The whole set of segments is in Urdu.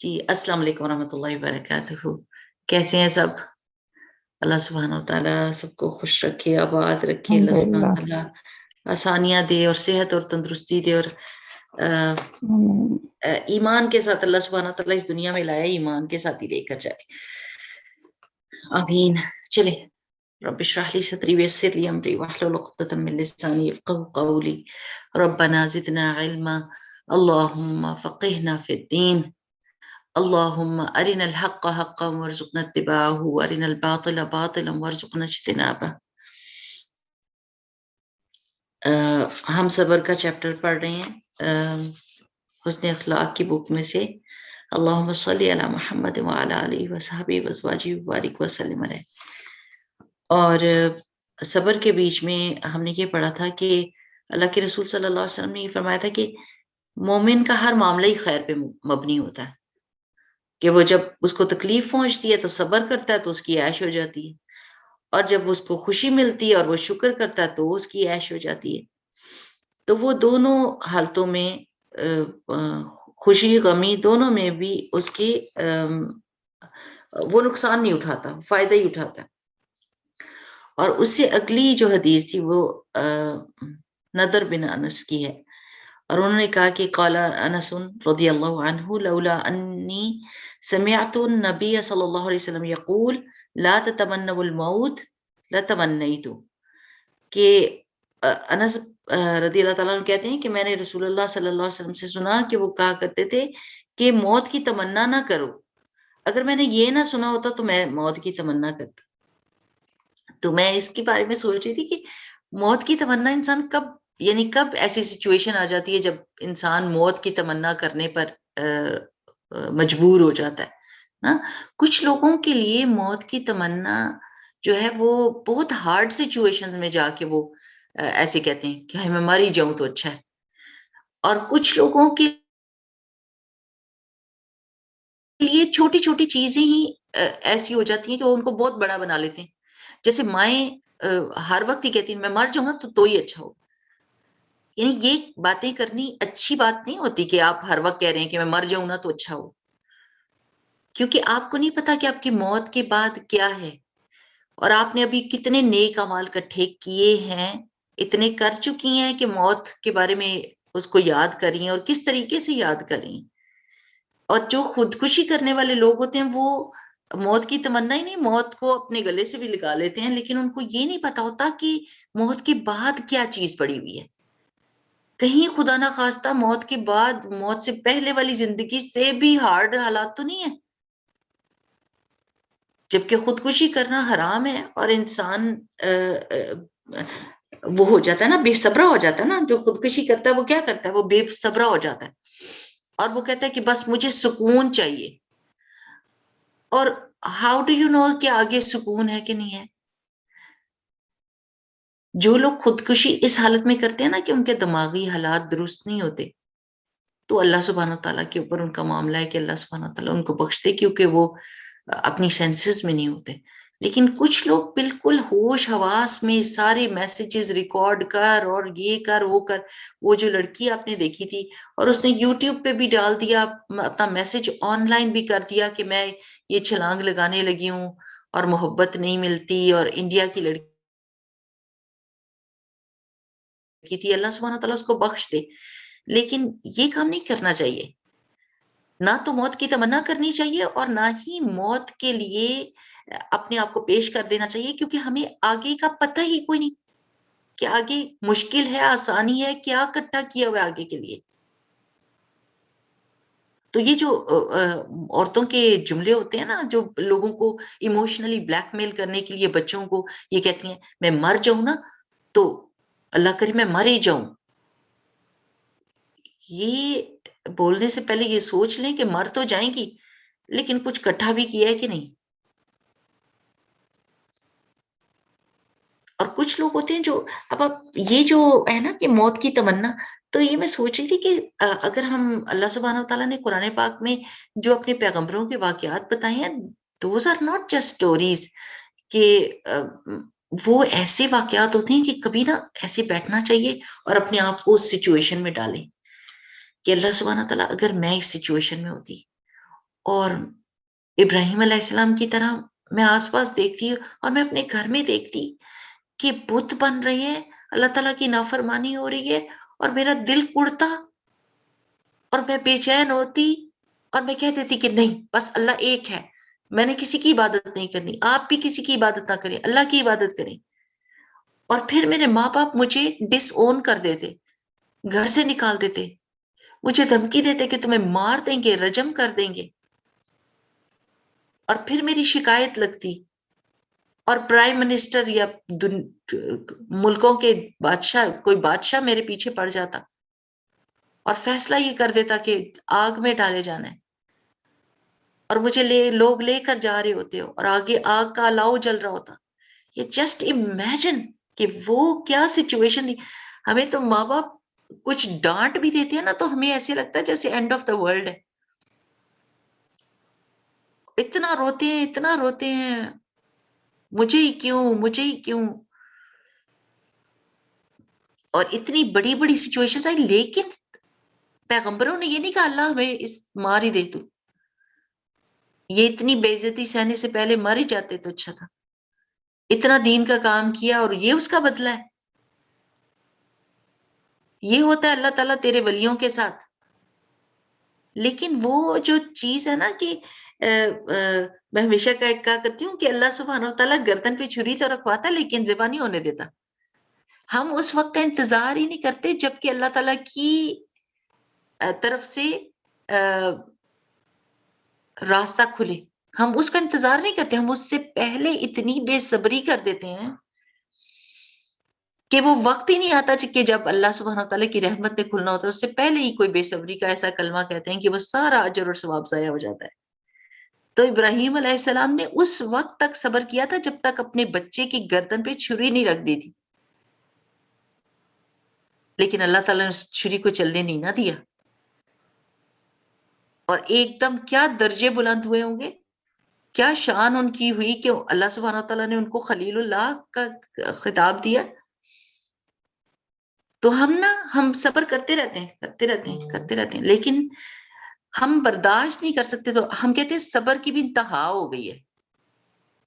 جی السلام علیکم ورحمۃ اللہ وبرکاتہ. کیسے ہیں سب؟ اللہ سبحانہ و تعالیٰ سب کو خوش رکھے، آباد رکھے. اللہ سبحانہ و الحمدللہ. تعالیٰ آسانیاں دے اور صحت اور تندرستی دے اور ایمان کے ساتھ اللہ سبحانہ و تعالیٰ اس دنیا میں لایا، ایمان کے ساتھ ہی لے کر جائے. آمین. چلے رب اشرح لي صدري ويسر لي امري واحلل عقدة من لساني يفقهوا قولي. ربنا زدنا علما، اللهم فقهنا في الدين، اللهم أرنا الحق حقا وارزقنا اتباعه وأرنا الباطل باطلا وارزقنا اجتنابه. ہم صبر کا چیپٹر پڑھ رہے ہیں حسن اخلاق کی بک میں سے. اللہم صلی علی محمد وعلی آلہ وصحبہ وازواجہ وبارک وسلم علیہ. اور صبر کے بیچ میں ہم نے یہ پڑھا تھا کہ اللہ کے رسول صلی اللہ علیہ وسلم نے یہ فرمایا تھا کہ مومن کا ہر معاملہ ہی خیر پہ مبنی ہوتا ہے، کہ وہ جب اس کو تکلیف پہنچتی ہے تو صبر کرتا ہے تو اس کی عیش ہو جاتی ہے، اور جب اس کو خوشی ملتی ہے اور وہ شکر کرتا ہے تو اس کی عیش ہو جاتی ہے. تو وہ دونوں حالتوں میں خوشی غمی دونوں میں بھی اس کی وہ نقصان نہیں اٹھاتا، فائدہ ہی اٹھاتا ہے. اور اس سے اگلی جو حدیث تھی وہ نضر بن انس کی ہے، اور انہوں نے کہا کہ قال انس رضی اللہ عنہ لولا انی سمعت النبی صلی اللہ علیہ وسلم یقول لا تتمنوا الموت لتمنیت. کہ انس رضی اللہ تعالیٰ عنہ کہتے ہیں کہ میں نے رسول اللہ صلی اللہ علیہ وسلم سے سنا کہ وہ کہا کرتے تھے کہ موت کی تمنا نہ کرو. اگر میں نے یہ نہ سنا ہوتا تو میں موت کی تمنا کرتا. تو میں اس کے بارے میں سوچ رہی تھی کہ موت کی تمنا انسان کب ایسی سچویشن آ جاتی ہے جب انسان موت کی تمنا کرنے پر مجبور ہو جاتا ہے نا. کچھ لوگوں کے لیے موت کی تمنا جو ہے وہ بہت ہارڈ سچویشن میں جا کے وہ ایسے کہتے ہیں کہ میں مر ہی جاؤں تو اچھا ہے. اور کچھ لوگوں کے لیے چھوٹی چھوٹی چیزیں ہی ایسی ہو جاتی ہیں کہ وہ ان کو بہت بڑا بنا لیتے ہیں. جیسے مائیں ہر وقت ہی کہتی ہیں میں مر جاؤں گا تو ہی اچھا ہو. یعنی یہ باتیں کرنی اچھی بات نہیں ہوتی کہ آپ ہر وقت کہہ رہے ہیں کہ میں مر جاؤں نا تو اچھا ہو، کیونکہ آپ کو نہیں پتا کہ آپ کی موت کے بعد کیا ہے. اور آپ نے ابھی کتنے نیک اعمال اکٹھے کیے ہیں، اتنے کر چکی ہیں کہ موت کے بارے میں اس کو یاد کریں اور کس طریقے سے یاد کریں. اور جو خودکشی کرنے والے لوگ ہوتے ہیں وہ موت کی تمنا ہی نہیں، موت کو اپنے گلے سے بھی لگا لیتے ہیں، لیکن ان کو یہ نہیں پتا ہوتا کہ موت کے بعد کیا چیز پڑی ہوئی ہے. کہیں خدا نہ خواستہ موت کے بعد موت سے پہلے والی زندگی سے بھی ہارڈ حالات تو نہیں ہے. جبکہ خودکشی کرنا حرام ہے اور انسان وہ ہو جاتا ہے نا، بے صبرا ہو جاتا ہے نا. جو خودکشی کرتا ہے وہ کیا کرتا ہے؟ وہ بے صبرا ہو جاتا ہے اور وہ کہتا ہے کہ بس مجھے سکون چاہیے. اور ہاؤ ڈو یو نو کہ آگے سکون ہے کہ نہیں ہے؟ جو لوگ خودکشی اس حالت میں کرتے ہیں نا کہ ان کے دماغی حالات درست نہیں ہوتے، تو اللہ سبحانہ تعالیٰ کے اوپر ان کا معاملہ ہے کہ اللہ سبحانہ تعالیٰ ان کو بخش دے، کیونکہ وہ اپنی سینسز میں نہیں ہوتے. لیکن کچھ لوگ بالکل ہوش حواس میں سارے میسیجز ریکارڈ کر اور یہ کر وہ کر. وہ جو لڑکی آپ نے دیکھی تھی اور اس نے یوٹیوب پہ بھی ڈال دیا، اپنا میسج آن لائن بھی کر دیا کہ میں یہ چھلانگ لگانے لگی ہوں اور محبت نہیں ملتی، اور انڈیا کی لڑکی تھی، اللہ سبحانہ تعالیٰ اس کو بخش دے. لیکن یہ کام نہیں کرنا چاہیے. نہ تو موت کی تمنا کرنی چاہیے اور نہ ہی موت کے لیے اپنے آپ کو پیش کر دینا چاہیے، کیونکہ ہمیں آگے کا پتہ ہی کوئی نہیں کہ آگے مشکل ہے آسانی ہے، کیا اکٹھا کیا ہوا ہے آگے کے لیے. تو یہ جو عورتوں کے جملے ہوتے ہیں نا، جو لوگوں کو ایموشنلی بلیک میل کرنے کے لیے بچوں کو یہ کہتی ہیں میں مر جاؤں نا تو اللہ کرے میں مر ہی جاؤں. یہ بولنے سے پہلے یہ سوچ لیں کہ مر تو جائیں گی لیکن کچھ کٹھا بھی کیا ہے کہ نہیں. اور کچھ لوگ ہوتے ہیں جو اب یہ جو ہے نا کہ موت کی تمنا، تو یہ میں سوچ رہی تھی کہ اگر ہم اللہ سبحانہ تعالیٰ نے قرآن پاک میں جو اپنے پیغمبروں کے واقعات بتائے ہیں، those are not just stories, کہ وہ ایسے واقعات ہوتے ہیں کہ کبھی نہ ایسے بیٹھنا چاہیے اور اپنے آپ کو اس سچویشن میں ڈالیں کہ اللہ سبحانہ تعالیٰ اگر میں اس سچویشن میں ہوتی اور ابراہیم علیہ السلام کی طرح میں آس پاس دیکھتی ہوں اور میں اپنے گھر میں دیکھتی کہ بت بن رہے ہیں، اللہ تعالیٰ کی نافرمانی ہو رہی ہے، اور میرا دل اڑتا اور میں بے چین ہوتی، اور میں کہتی تھی کہ نہیں، بس اللہ ایک ہے، میں نے کسی کی عبادت نہیں کرنی، آپ بھی کسی کی عبادت نہ کریں، اللہ کی عبادت کریں۔ اور پھر میرے ماں باپ مجھے ڈس اون کر دیتے، گھر سے نکال دیتے، مجھے دھمکی دیتے کہ تمہیں مار دیں گے، رجم کر دیں گے، اور پھر میری شکایت لگتی، اور پرائم منسٹر یا ملکوں کے بادشاہ، کوئی بادشاہ میرے پیچھے پڑ جاتا اور فیصلہ یہ کر دیتا کہ آگ میں ڈالے جانا ہے، اور مجھے لوگ لے کر جا رہے ہوتے ہو اور آگے آگ کا الاؤ جل رہا ہوتا۔ یہ جسٹ امیجن کہ وہ کیا سچویشن تھی۔ ہمیں تو ماں باپ کچھ ڈانٹ بھی دیتے ہیں نا تو ہمیں ایسے لگتا ہے جیسے اینڈ آف دا ورلڈ ہے، اتنا روتے ہیں، اتنا روتے ہیں، مجھے ہی کیوں، مجھے ہی کیوں، اور اتنی بڑی بڑی سچویشن آئی، لیکن پیغمبروں نے یہ نہیں کہا اللہ ہمیں اس مار ہی دے تو، یہ اتنی بے عزتی سہنے سے پہلے مر ہی جاتے تو اچھا تھا، اتنا دین کا کام کیا اور یہ اس کا بدلہ ہے۔ یہ ہوتا ہے اللہ تعالیٰ تیرے ولیوں کے ساتھ۔ لیکن وہ جو چیز ہے نا کہ میں ہمیشہ کہا کرتی ہوں کہ اللہ سبحانہ و تعالیٰ گردن پہ چھری تو رکھواتا لیکن ذبح نہیں ہونے دیتا۔ ہم اس وقت کا انتظار ہی نہیں کرتے جبکہ اللہ تعالیٰ کی طرف سے راستہ کھلے، ہم اس کا انتظار نہیں کرتے، ہم اس سے پہلے اتنی بے صبری کر دیتے ہیں کہ وہ وقت ہی نہیں آتا کہ جب اللہ سبحانہ تعالیٰ کی رحمت نے کھلنا ہوتا ہے، اس سے پہلے ہی کوئی بے صبری کا ایسا کلمہ کہتے ہیں کہ وہ سارا اجر اور ثواب ضائع ہو جاتا ہے۔ تو ابراہیم علیہ السلام نے اس وقت تک صبر کیا تھا جب تک اپنے بچے کی گردن پہ چھری نہیں رکھ دی تھی، لیکن اللہ تعالیٰ نے اس چھری کو چلنے نہیں نہ دیا، اور ایک دم کیا درجے بلند ہوئے ہوں گے، کیا شان ان کی ہوئی کہ اللہ سبحانہ تعالیٰ نے ان کو خلیل اللہ کا خطاب دیا۔ تو ہم صبر کرتے رہتے ہیں، کرتے رہتے ہیں، کرتے رہتے ہیں، لیکن ہم برداشت نہیں کر سکتے، تو ہم کہتے ہیں صبر کی بھی انتہا ہو گئی ہے،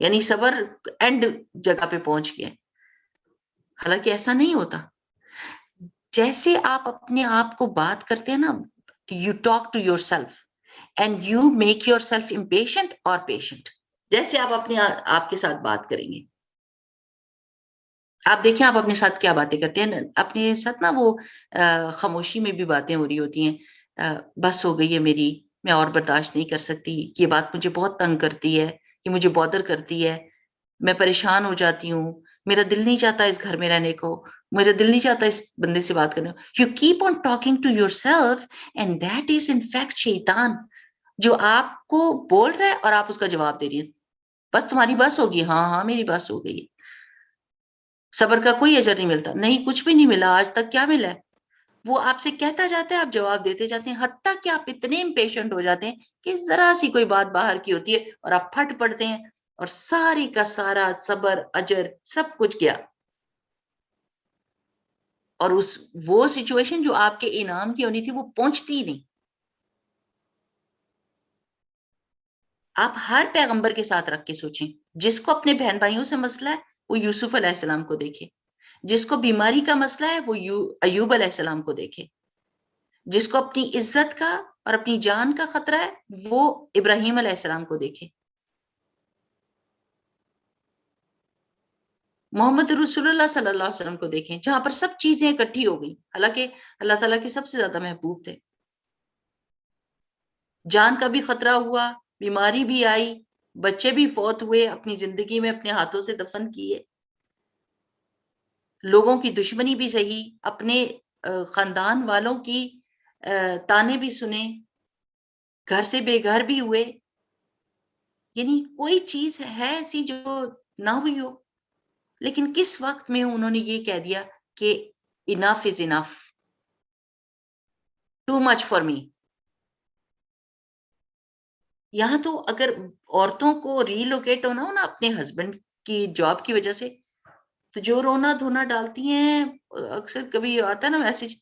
یعنی صبر اینڈ جگہ پہ پہنچ گیا ہے، حالانکہ ایسا نہیں ہوتا۔ جیسے آپ اپنے آپ کو بات کرتے ہیں نا، you talk to yourself and you make yourself impatient اور پیشنٹ، جیسے آپ اپنے آپ کے ساتھ بات کریں گے، آپ دیکھیں آپ اپنے ساتھ کیا باتیں کرتے ہیں، اپنے ساتھ نا وہ خاموشی میں بھی باتیں ہو رہی ہوتی ہیں، بس ہو گئی ہے میری، میں اور برداشت نہیں کر سکتی، یہ بات مجھے بہت تنگ کرتی ہے، یہ مجھے بودر کرتی ہے، میں پریشان ہو جاتی ہوں، میرا دل نہیں چاہتا اس گھر میں رہنے کو، میرا دل نہیں چاہتا اس بندے سے بات کرنے کو۔ You keep on talking to yourself and that is in fact شیطان، جو آپ کو بول رہا ہے اور آپ اس کا جواب دے رہی ہیں، بس تمہاری بس ہوگی، ہاں ہاں میری بس ہو گئی ہے۔ صبر کا کوئی اجر نہیں ملتا، نہیں کچھ بھی نہیں ملا، آج تک کیا ملا ہے؟ وہ آپ سے کہتا جاتا ہے، آپ جواب دیتے جاتے ہیں، حتیٰ کہ آپ اتنے امپیشنٹ ہو جاتے ہیں کہ ذرا سی کوئی بات باہر کی ہوتی ہے اور آپ پھٹ پڑتے ہیں، اور ساری کا سارا صبر اجر سب کچھ گیا، اور وہ سچویشن جو آپ کے انعام کی ہونی تھی وہ پہنچتی ہی نہیں۔ آپ ہر پیغمبر کے ساتھ رکھ کے سوچیں، جس کو اپنے بہن بھائیوں سے مسئلہ ہے وہ یوسف علیہ السلام کو دیکھے، جس کو بیماری کا مسئلہ ہے وہ ایوب علیہ السلام کو دیکھے، جس کو اپنی عزت کا اور اپنی جان کا خطرہ ہے وہ ابراہیم علیہ السلام کو دیکھے، محمد رسول اللہ صلی اللہ علیہ وسلم کو دیکھیں، جہاں پر سب چیزیں اکٹھی ہو گئی، حالانکہ اللہ تعالیٰ کے سب سے زیادہ محبوب تھے، جان کا بھی خطرہ ہوا، بیماری بھی آئی، بچے بھی فوت ہوئے، اپنی زندگی میں اپنے ہاتھوں سے دفن کیے، لوگوں کی دشمنی بھی سہی، اپنے خاندان والوں کی تانے بھی سنے، گھر سے بے گھر بھی ہوئے، یعنی کوئی چیز ہے ایسی جو نہ ہوئی ہو، لیکن کس وقت میں انہوں نے یہ کہہ دیا کہ انف از انف، ٹو مچ فار می۔ یہاں تو اگر عورتوں کو ریلوکیٹ ہونا ہو نا اپنے ہسبینڈ کی جاب کی وجہ سے، تو جو رونا دھونا ڈالتی ہیں، اکثر کبھی آتا ہے نا میسج،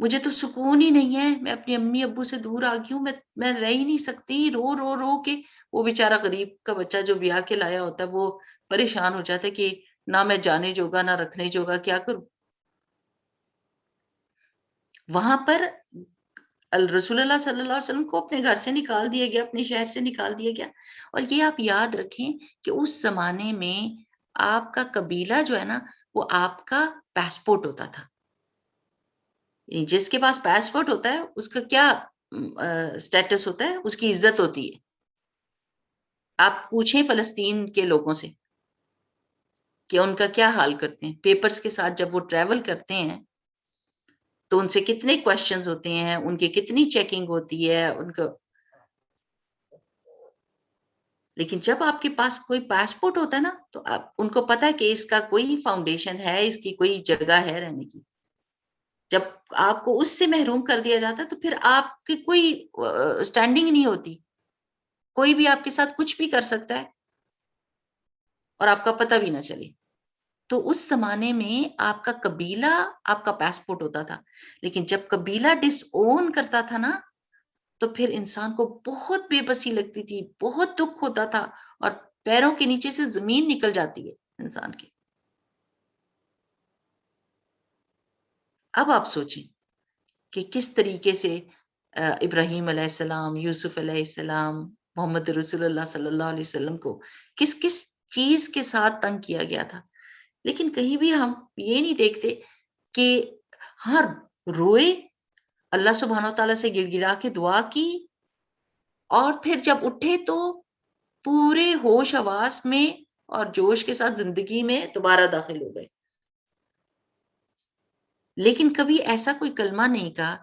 مجھے تو سکون ہی نہیں ہے، میں اپنی امی ابو سے دور آ گئی ہوں، میں رہ ہی نہیں سکتی، رو رو رو کے وہ بیچارہ غریب کا بچہ جو بیاہ کے لایا ہوتا ہے وہ پریشان ہو جاتا ہے کہ نہ میں جانے جوگا نہ رکھنے جوگا، کیا کروں؟ وہاں پر رسول اللہ صلی اللہ علیہ وسلم کو اپنے گھر سے نکال دیا گیا، اپنے شہر سے نکال دیا گیا. اور یہ آپ یاد رکھیں کہ اس زمانے میں آپ کا قبیلہ جو ہے نا وہ آپ کا پاسپورٹ ہوتا تھا. جس کے پاس پاسپورٹ ہوتا ہے اس کا کیا اسٹیٹس ہوتا ہے، اس کی عزت ہوتی ہے. آپ پوچھیں فلسطین کے لوگوں سے کہ ان کا کیا حال کرتے ہیں. پیپرز کے ساتھ جب وہ ٹریول کرتے ہیں تو ان سے کتنے کوشچنز ہوتے ہیں، ان کی کتنی چیکنگ ہوتی ہے ان کو. لیکن جب آپ کے پاس کوئی پاسپورٹ ہوتا ہے نا تو ان کو پتا ہے کہ اس کا کوئی فاؤنڈیشن ہے، اس کی کوئی جگہ ہے رہنے کی. جب آپ کو اس سے محروم کر دیا جاتا ہے تو پھر آپ کی کوئی اسٹینڈنگ نہیں ہوتی. کوئی بھی آپ کے ساتھ کچھ بھی کر سکتا ہے اور آپ کا پتہ بھی نہ چلے. تو اس زمانے میں آپ کا قبیلہ آپ کا پاسپورٹ ہوتا تھا. لیکن جب قبیلہ ڈس اون کرتا تھا نا تو پھر انسان کو بہت بے بسی لگتی تھی، بہت دکھ ہوتا تھا اور پیروں کے نیچے سے زمین نکل جاتی ہے انسان کی. اب آپ سوچیں کہ کس طریقے سے ابراہیم علیہ السلام، یوسف علیہ السلام، محمد رسول اللہ صلی اللہ علیہ وسلم کو کس کس چیز کے ساتھ تنگ کیا گیا تھا. لیکن کہیں بھی ہم یہ نہیں دیکھتے کہ ہاں روئے، اللہ سبحانہ و تعالیٰ سے گر گرا کے دعا کی اور پھر جب اٹھے تو پورے ہوش حواس میں اور جوش کے ساتھ زندگی میں دوبارہ داخل ہو گئے. لیکن کبھی ایسا کوئی کلمہ نہیں کہا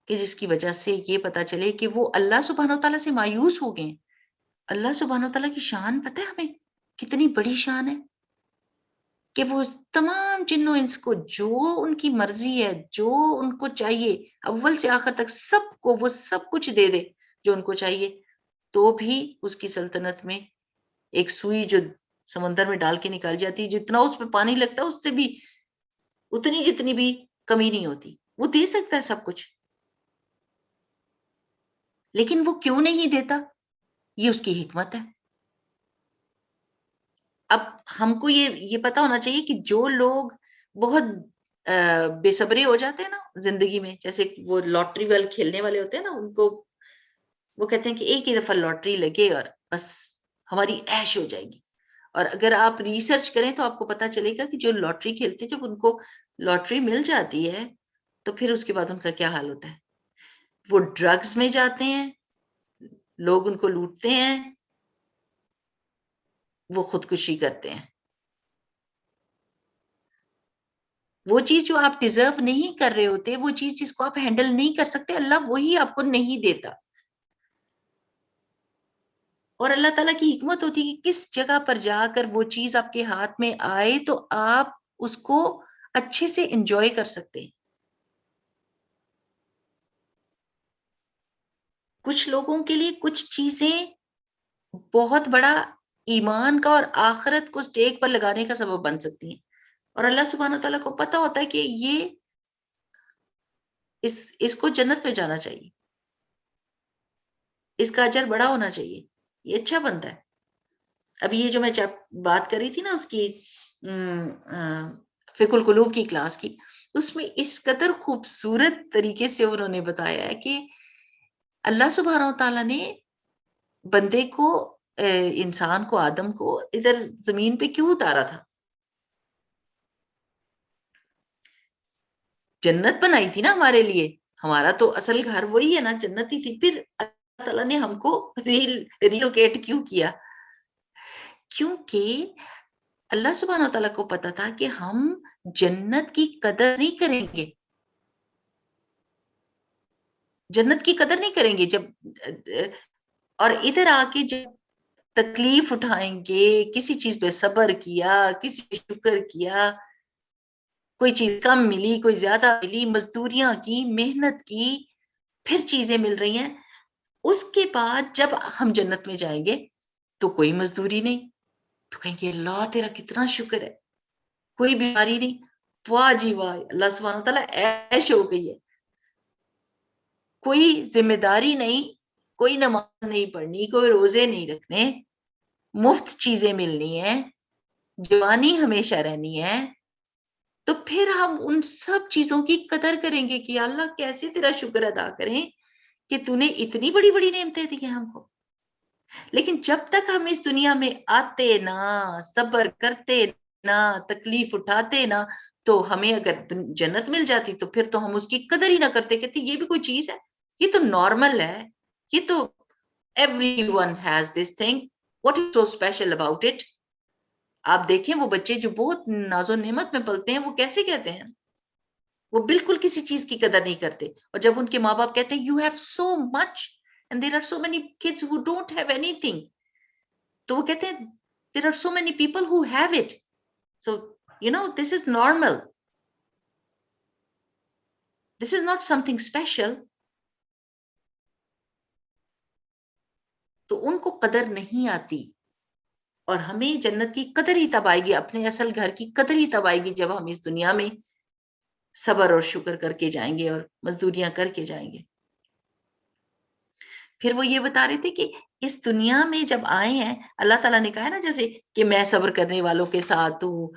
کہ جس کی وجہ سے یہ پتا چلے کہ وہ اللہ سبحانہ و تعالیٰ سے مایوس ہو گئے. اللہ سبحانہ و تعالیٰ کی شان پتہ ہے ہمیں کتنی بڑی شان ہے کہ وہ تمام جن و انس کو جو ان کی مرضی ہے، جو ان کو چاہیے، اول سے آخر تک سب کو وہ سب کچھ دے دے جو ان کو چاہیے، تو بھی اس کی سلطنت میں ایک سوئی جو سمندر میں ڈال کے نکال جاتی ہے، جتنا اس پہ پانی لگتا ہے اس سے بھی اتنی جتنی بھی کمی نہیں ہوتی. وہ دے سکتا ہے سب کچھ، لیکن وہ کیوں نہیں دیتا؟ یہ اس کی حکمت ہے. اب ہم کو یہ پتا ہونا چاہیے کہ جو لوگ بہت بے صبرے ہو جاتے ہیں نا زندگی میں، جیسے وہ لاٹری والے کھیلنے والے ہوتے ہیں نا، ان کو وہ کہتے ہیں کہ ایک ہی دفعہ لاٹری لگے اور بس ہماری عیش ہو جائے گی. اور اگر آپ ریسرچ کریں تو آپ کو پتا چلے گا کہ جو لاٹری کھیلتے ہیں جب ان کو لاٹری مل جاتی ہے تو پھر اس کے بعد ان کا کیا حال ہوتا ہے. وہ ڈرگز میں جاتے ہیں، لوگ ان کو لوٹتے ہیں، وہ خودکشی کرتے ہیں. وہ چیز جو آپ ڈیزرو نہیں کر رہے ہوتے، وہ چیز جس کو آپ ہینڈل نہیں کر سکتے، اللہ وہی آپ کو نہیں دیتا. اور اللہ تعالیٰ کی حکمت ہوتی ہے کہ کس جگہ پر جا کر وہ چیز آپ کے ہاتھ میں آئے تو آپ اس کو اچھے سے انجوائے کر سکتے ہیں. کچھ لوگوں کے لیے کچھ چیزیں بہت بڑا ایمان کا اور آخرت کو سٹیک پر لگانے کا سبب بن سکتی ہیں، اور اللہ سبحانہ تعالیٰ کو پتا ہوتا ہے کہ یہ اس کو جنت میں جانا چاہیے، اس کا اجر بڑا ہونا چاہیے، یہ اچھا بنتا ہے. ابھی یہ جو میں بات کر رہی تھی نا اس کی فقہ القلوب کی کلاس کی، اس میں اس قدر خوبصورت طریقے سے انہوں نے بتایا ہے کہ اللہ سبحانہ تعالیٰ نے بندے کو، انسان کو، آدم کو ادھر زمین پہ کیوں اتارا تھا؟ جنت بنائی تھی نا ہمارے لیے، ہمارا تو اصل گھر وہی ہے نا، جنت ہی تھی. پھر اللہ تعالیٰ نے ہم کو ریلوکیٹ کیوں کیا؟ کیونکہ اللہ سبحانہ تعالیٰ کو پتا تھا کہ ہم جنت کی قدر نہیں کریں گے، جنت کی قدر نہیں کریں گے جب اور ادھر آ کے جب تکلیف اٹھائیں گے، کسی چیز پہ صبر کیا، کسی پہ شکر کیا، کوئی چیز کم ملی، کوئی زیادہ ملی، مزدوریاں کی، محنت کی، پھر چیزیں مل رہی ہیں. اس کے بعد جب ہم جنت میں جائیں گے تو کوئی مزدوری نہیں، تو کہیں گے اللہ تیرا کتنا شکر ہے، کوئی بیماری نہیں، واہ جی واہ، اللہ سبحانہ تعالیٰ عیش ہو گئی ہے. کوئی ذمہ داری نہیں, کوئی نماز نہیں پڑھنی, کوئی روزے نہیں رکھنے, مفت چیزیں ملنی ہیں, جوانی ہمیشہ رہنی ہے, تو پھر ہم ان سب چیزوں کی قدر کریں گے کہ اللہ کیسے تیرا شکر ادا کریں کہ تو نے اتنی بڑی بڑی نعمتیں دی ہیں ہم کو. لیکن جب تک ہم اس دنیا میں آتے نہ, صبر کرتے نہ, تکلیف اٹھاتے نہ, تو ہمیں اگر جنت مل جاتی تو پھر تو ہم اس کی قدر ہی نہ کرتے, کہتے یہ بھی کوئی چیز ہے, یہ تو نارمل ہے, یہ تو everyone has this thing, what is so special about it. آپ دیکھیں وہ بچے جو بہت ناز و نعمت میں پلتے ہیں, وہ کیسے کہتے ہیں, وہ بالکل کسی چیز کی قدر نہیں کرتے, اور جب ان کے ماں باپ کہتے ہیں you have so much and there are so many kids who don't have anything, تو وہ کہتے ہیں there are so many people who have it, so you know this is normal, this is not something special. تو ان کو قدر نہیں آتی, اور ہمیں جنت کی قدر ہی تب آئے گی, اپنے اصل گھر کی قدر ہی تب آئے گی جب ہم اس دنیا میں صبر اور شکر کر کے جائیں گے اور مزدوریاں کر کے جائیں گے. پھر وہ یہ بتا رہے تھے کہ اس دنیا میں جب آئے ہیں, اللہ تعالیٰ نے کہا ہے نا جیسے کہ میں صبر کرنے والوں کے ساتھ ہوں,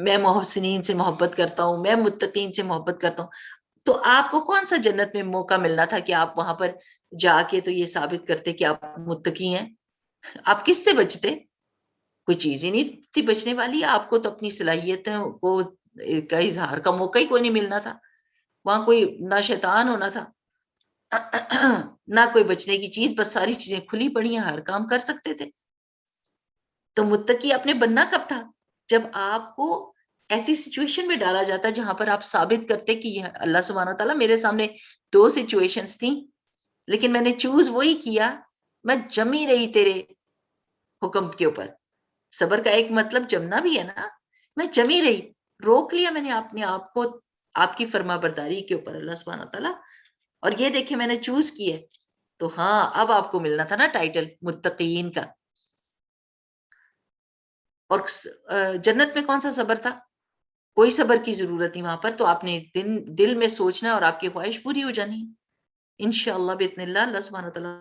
میں محسنین سے محبت کرتا ہوں, میں متقین سے محبت کرتا ہوں. تو آپ کو کون سا جنت میں موقع ملنا تھا کہ آپ وہاں پر جا کے تو یہ ثابت کرتے کہ آپ متقی ہیں؟ آپ کس سے بچتے؟ کوئی چیز ہی نہیں تھی بچنے والی. آپ کو تو اپنی صلاحیتوں کو کا اظہار کا موقع ہی کوئی نہیں ملنا تھا. وہاں کوئی نہ شیطان ہونا تھا نہ کوئی بچنے کی چیز, بس ساری چیزیں کھلی پڑی ہیں, ہر کام کر سکتے تھے. تو متقی آپ نے بننا کب تھا؟ جب آپ کو ایسی سچویشن میں ڈالا جاتا جہاں پر آپ ثابت کرتے کہ یہ اللہ سبحانہ تعالیٰ میرے سامنے 2 سچویشنز تھیں, لیکن میں نے چوز وہی کیا, میں جمی رہی تیرے حکم کے اوپر. صبر کا ایک مطلب جمنا بھی ہے نا, میں جمی رہی, روک لیا میں نے اپنے آپ کو آپ کی فرما برداری کے اوپر اللہ سبحانہ تعالیٰ, اور یہ دیکھیں میں نے چوز کیے. تو ہاں اب آپ کو ملنا تھا نا ٹائٹل متقین کا. اور جنت میں کون سا صبر تھا؟ کوئی صبر کی ضرورت نہیں وہاں پر. تو آپ نے دل میں سوچنا اور آپ کی خواہش پوری ہو جانی انشاءاللہ باذن اللہ. اللہ سبحانہ تعالیٰ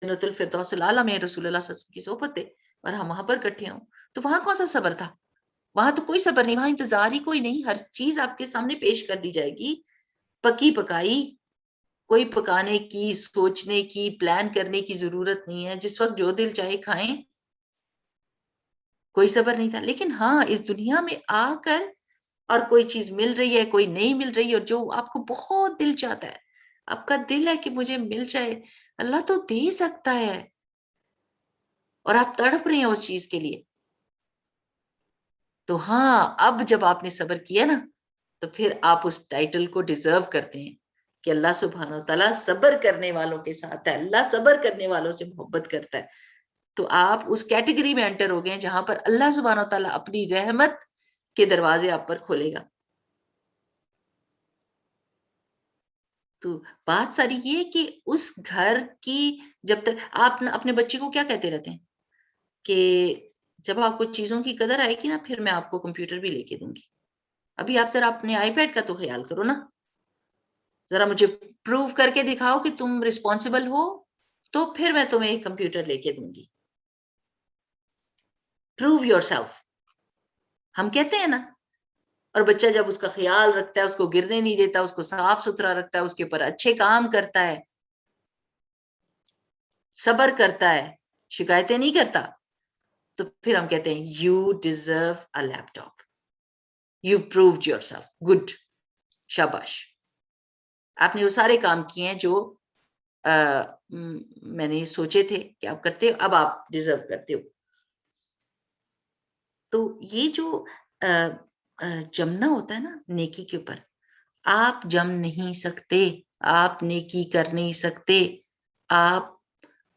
جنت الفردوس الاعلیٰ میں رسول اللہ صلی اللہ علیہ وسلم کی صحبت دے اور ہم وہاں پر اکٹھے ہوں. تو وہاں کون سا صبر تھا؟ وہاں تو کوئی صبر نہیں, وہاں انتظار ہی کوئی نہیں, ہر چیز آپ کے سامنے پیش کر دی جائے گی, پکی پکائی. کوئی پکانے کی, سوچنے کی, پلان کرنے کی ضرورت نہیں ہے, جس وقت جو دل چاہے کھائیں. کوئی صبر نہیں تھا. لیکن ہاں اس دنیا میں آ کر اور کوئی چیز مل رہی ہے, کوئی نہیں مل رہی, اور جو آپ کو بہت دل چاہتا ہے, آپ کا دل ہے کہ مجھے مل جائے, اللہ تو دے سکتا ہے, اور آپ تڑپ رہے ہیں اس چیز کے لیے. تو ہاں اب جب آپ نے صبر کیا نا, تو پھر آپ اس ٹائٹل کو ڈیزرو کرتے ہیں کہ اللہ سبحانہ وتعالیٰ صبر کرنے والوں کے ساتھ ہے, اللہ صبر کرنے والوں سے محبت کرتا ہے. تو آپ اس کیٹیگری میں انٹر ہو گئے جہاں پر اللہ سبحانہ وتعالیٰ اپنی رحمت کے دروازے آپ پر کھولے گا. تو بات ساری یہ کہ اس گھر کی, جب تک آپ اپنے بچے کو کیا کہتے رہتے ہیں کہ جب آپ کو چیزوں کی قدر آئے گی نا, پھر میں آپ کو کمپیوٹر بھی لے کے دوں گی. ابھی آپ ذرا اپنے آئی پیڈ کا تو خیال کرو نا, ذرا مجھے پروو کر کے دکھاؤ کہ تم رسپانسبل ہو, تو پھر میں تمہیں ایک کمپیوٹر لے کے دوں گی. پروو یور سیلف, ہم کہتے ہیں نا. اور بچہ جب اس کا خیال رکھتا ہے, اس کو گرنے نہیں دیتا, اس کو صاف ستھرا رکھتا ہے, اس کے اوپر اچھے کام کرتا ہے, صبر کرتا ہے, شکایتیں نہیں کرتا, تو پھر ہم کہتے ہیں you deserve a laptop, you proved yourself, good, شاباش, آپ نے وہ سارے کام کیے ہیں جو میں نے سوچے تھے کہ آپ کرتے ہو, اب آپ ڈیزرو کرتے ہو. تو یہ جو جمنا ہوتا ہے نا نیکی کے اوپر, آپ جم نہیں سکتے, آپ نیکی کر نہیں سکتے, آپ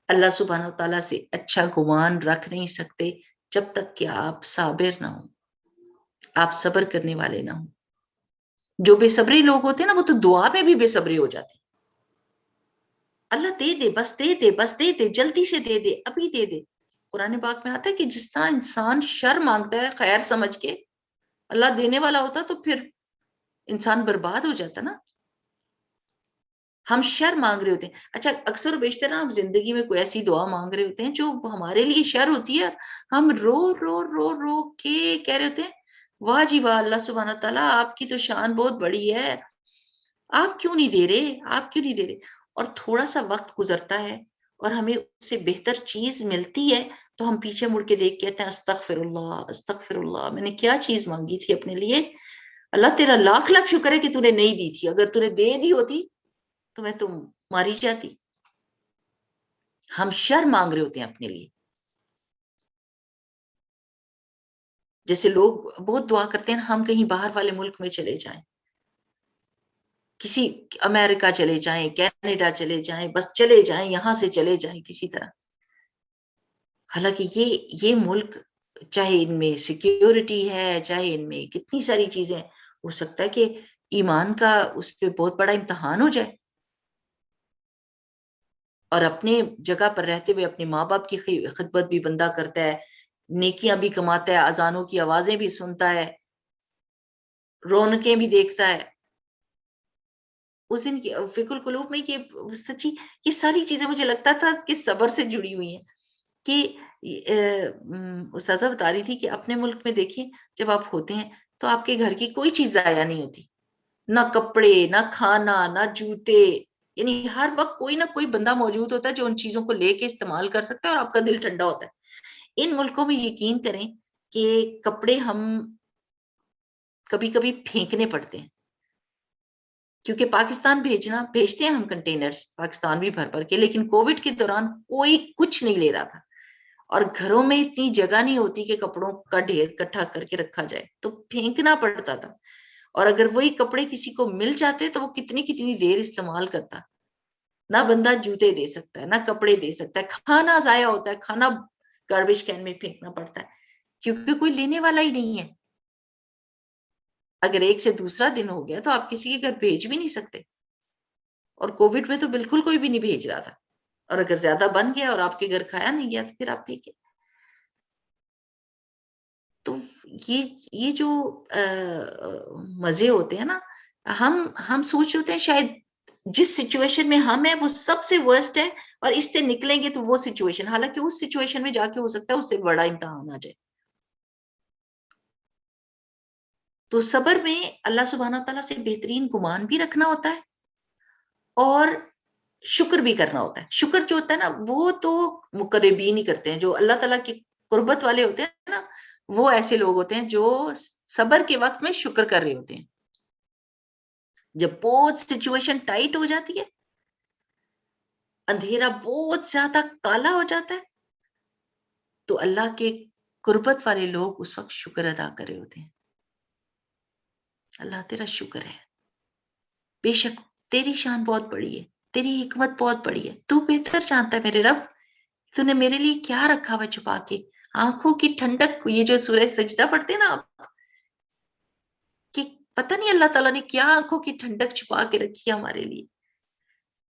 اللہ سبحانہ تعالیٰ سے اچھا گمان رکھ نہیں سکتے جب تک کہ آپ صابر نہ ہوں, آپ صبر کرنے والے نہ ہوں. جو بے صبری لوگ ہوتے ہیں نا, وہ تو دعا پہ بھی بے صبری ہو جاتے ہیں. اللہ دے دے, بس دے دے, بس دے دے, جلدی سے دے دے, ابھی دے دے. قرآن پاک میں آتا ہے کہ جس طرح انسان شر مانگتا ہے خیر سمجھ کے, اللہ دینے والا ہوتا تو پھر انسان برباد ہو جاتا نا. ہم شر مانگ رہے ہوتے ہیں. اچھا اکثر و بیشتر نا ہم زندگی میں کوئی ایسی دعا مانگ رہے ہوتے ہیں جو ہمارے لیے شر ہوتی ہے، ہم رو رو رو رو کے کہہ رہے ہوتے ہیں واہ جی واہ اللہ سبحانہ تعالیٰ آپ کی تو شان بہت بڑی ہے، آپ کیوں نہیں دے رہے، آپ کیوں نہیں دے رہے. اور تھوڑا سا وقت گزرتا ہے اور ہمیں اس سے بہتر چیز ملتی ہے تو ہم پیچھے مڑ کے دیکھ کہتے ہیں استغفر اللہ میں نے کیا چیز مانگی تھی اپنے لیے، اللہ تیرا لاکھ لاکھ شکر ہے کہ تو نے نہیں دی تھی، اگر تو نے دے دی ہوتی تو میں تو ماری جاتی. ہم شر مانگ رہے ہوتے ہیں اپنے لیے. جیسے لوگ بہت دعا کرتے ہیں ہم کہیں باہر والے ملک میں چلے جائیں، کسی امریکہ چلے جائیں، کینیڈا چلے جائیں، بس چلے جائیں، یہاں سے چلے جائیں کسی طرح. حالانکہ یہ ملک چاہے ان میں سیکیورٹی ہے، چاہے ان میں کتنی ساری چیزیں، ہو سکتا ہے کہ ایمان کا اس پہ بہت بڑا امتحان ہو جائے، اور اپنے جگہ پر رہتے ہوئے اپنے ماں باپ کی خدمت بھی بندہ کرتا ہے، نیکیاں بھی کماتا ہے، اذانوں کی آوازیں بھی سنتا ہے، رونقیں بھی دیکھتا ہے. اس دن کی فکر القلوب میں کہ سچی یہ ساری چیزیں مجھے لگتا تھا کہ صبر سے جڑی ہوئی ہیں. کہ استاذہ بتا رہی تھی کہ اپنے ملک میں دیکھیں جب آپ ہوتے ہیں تو آپ کے گھر کی کوئی چیز ضائع نہیں ہوتی، نہ کپڑے، نہ کھانا، نہ جوتے، یعنی ہر وقت کوئی نہ کوئی بندہ موجود ہوتا ہے جو ان چیزوں کو لے کے استعمال کر سکتا ہے اور آپ کا دل ٹھنڈا ہوتا ہے. ان ملکوں میں یقین کریں کہ کپڑے ہم کبھی کبھی پھینکنے پڑتے ہیں، کیونکہ پاکستان بھیجتے ہیں ہم کنٹینرز پاکستان بھی بھر کے، لیکن کووڈ کے دوران کوئی کچھ نہیں لے رہا تھا اور گھروں میں اتنی جگہ نہیں ہوتی کہ کپڑوں کا ڈھیر اکٹھا کر کے رکھا جائے، تو پھینکنا پڑتا تھا. اور اگر وہی کپڑے کسی کو مل جاتے تو وہ کتنی کتنی دیر استعمال کرتا. نہ بندہ جوتے دے سکتا ہے، نہ کپڑے دے سکتا ہے، کھانا ضائع ہوتا ہے، کھانا گاربیج کین میں پھینکنا پڑتا ہے کیونکہ کوئی لینے والا ہی نہیں ہے. اگر ایک سے دوسرا دن ہو گیا تو آپ کسی کے گھر بھیج بھی نہیں سکتے، اور کووڈ میں تو بالکل کوئی بھی نہیں بھیج رہا تھا. اور اگر زیادہ بن گیا اور آپ کے گھر کھایا نہیں گیا تو پھر آپ پھینکے. تو یہ جو مزے ہوتے ہیں نا، ہم سوچ رہے ہیں شاید جس سچویشن میں ہم ہیں وہ سب سے ورسٹ ہے اور اس سے نکلیں گے تو وہ سچویشن، حالانکہ اس سچویشن میں جا کے ہو سکتا ہے اس سے بڑا امتحان آ جائے. تو صبر میں اللہ سبحانہ تعالیٰ سے بہترین گمان بھی رکھنا ہوتا ہے اور شکر بھی کرنا ہوتا ہے. شکر جو ہوتا ہے نا وہ تو مقربین ہی کرتے ہیں، جو اللہ تعالیٰ کی قربت والے ہوتے ہیں نا، وہ ایسے لوگ ہوتے ہیں جو صبر کے وقت میں شکر کر رہے ہوتے ہیں. جب بہت سچویشن ٹائٹ ہو جاتی ہے، اندھیرا بہت زیادہ کالا ہو جاتا ہے، تو اللہ کے قربت والے لوگ اس وقت شکر ادا کر رہے ہوتے ہیں. اللہ تیرا شکر ہے، بے شک تیری شان بہت بڑی ہے، تیری حکمت بہت بڑی ہے، تو بہتر جانتا ہے میرے رب تو نے میرے لیے کیا رکھا ہوا چھپا کے. آنکھوں کی ٹھنڈک، یہ جو سورہ سجدہ پڑھتے ہیں نا آپ، کہ پتہ نہیں اللہ تعالیٰ نے کیا آنکھوں کی ٹھنڈک چھپا کے رکھی ہے ہمارے لیے.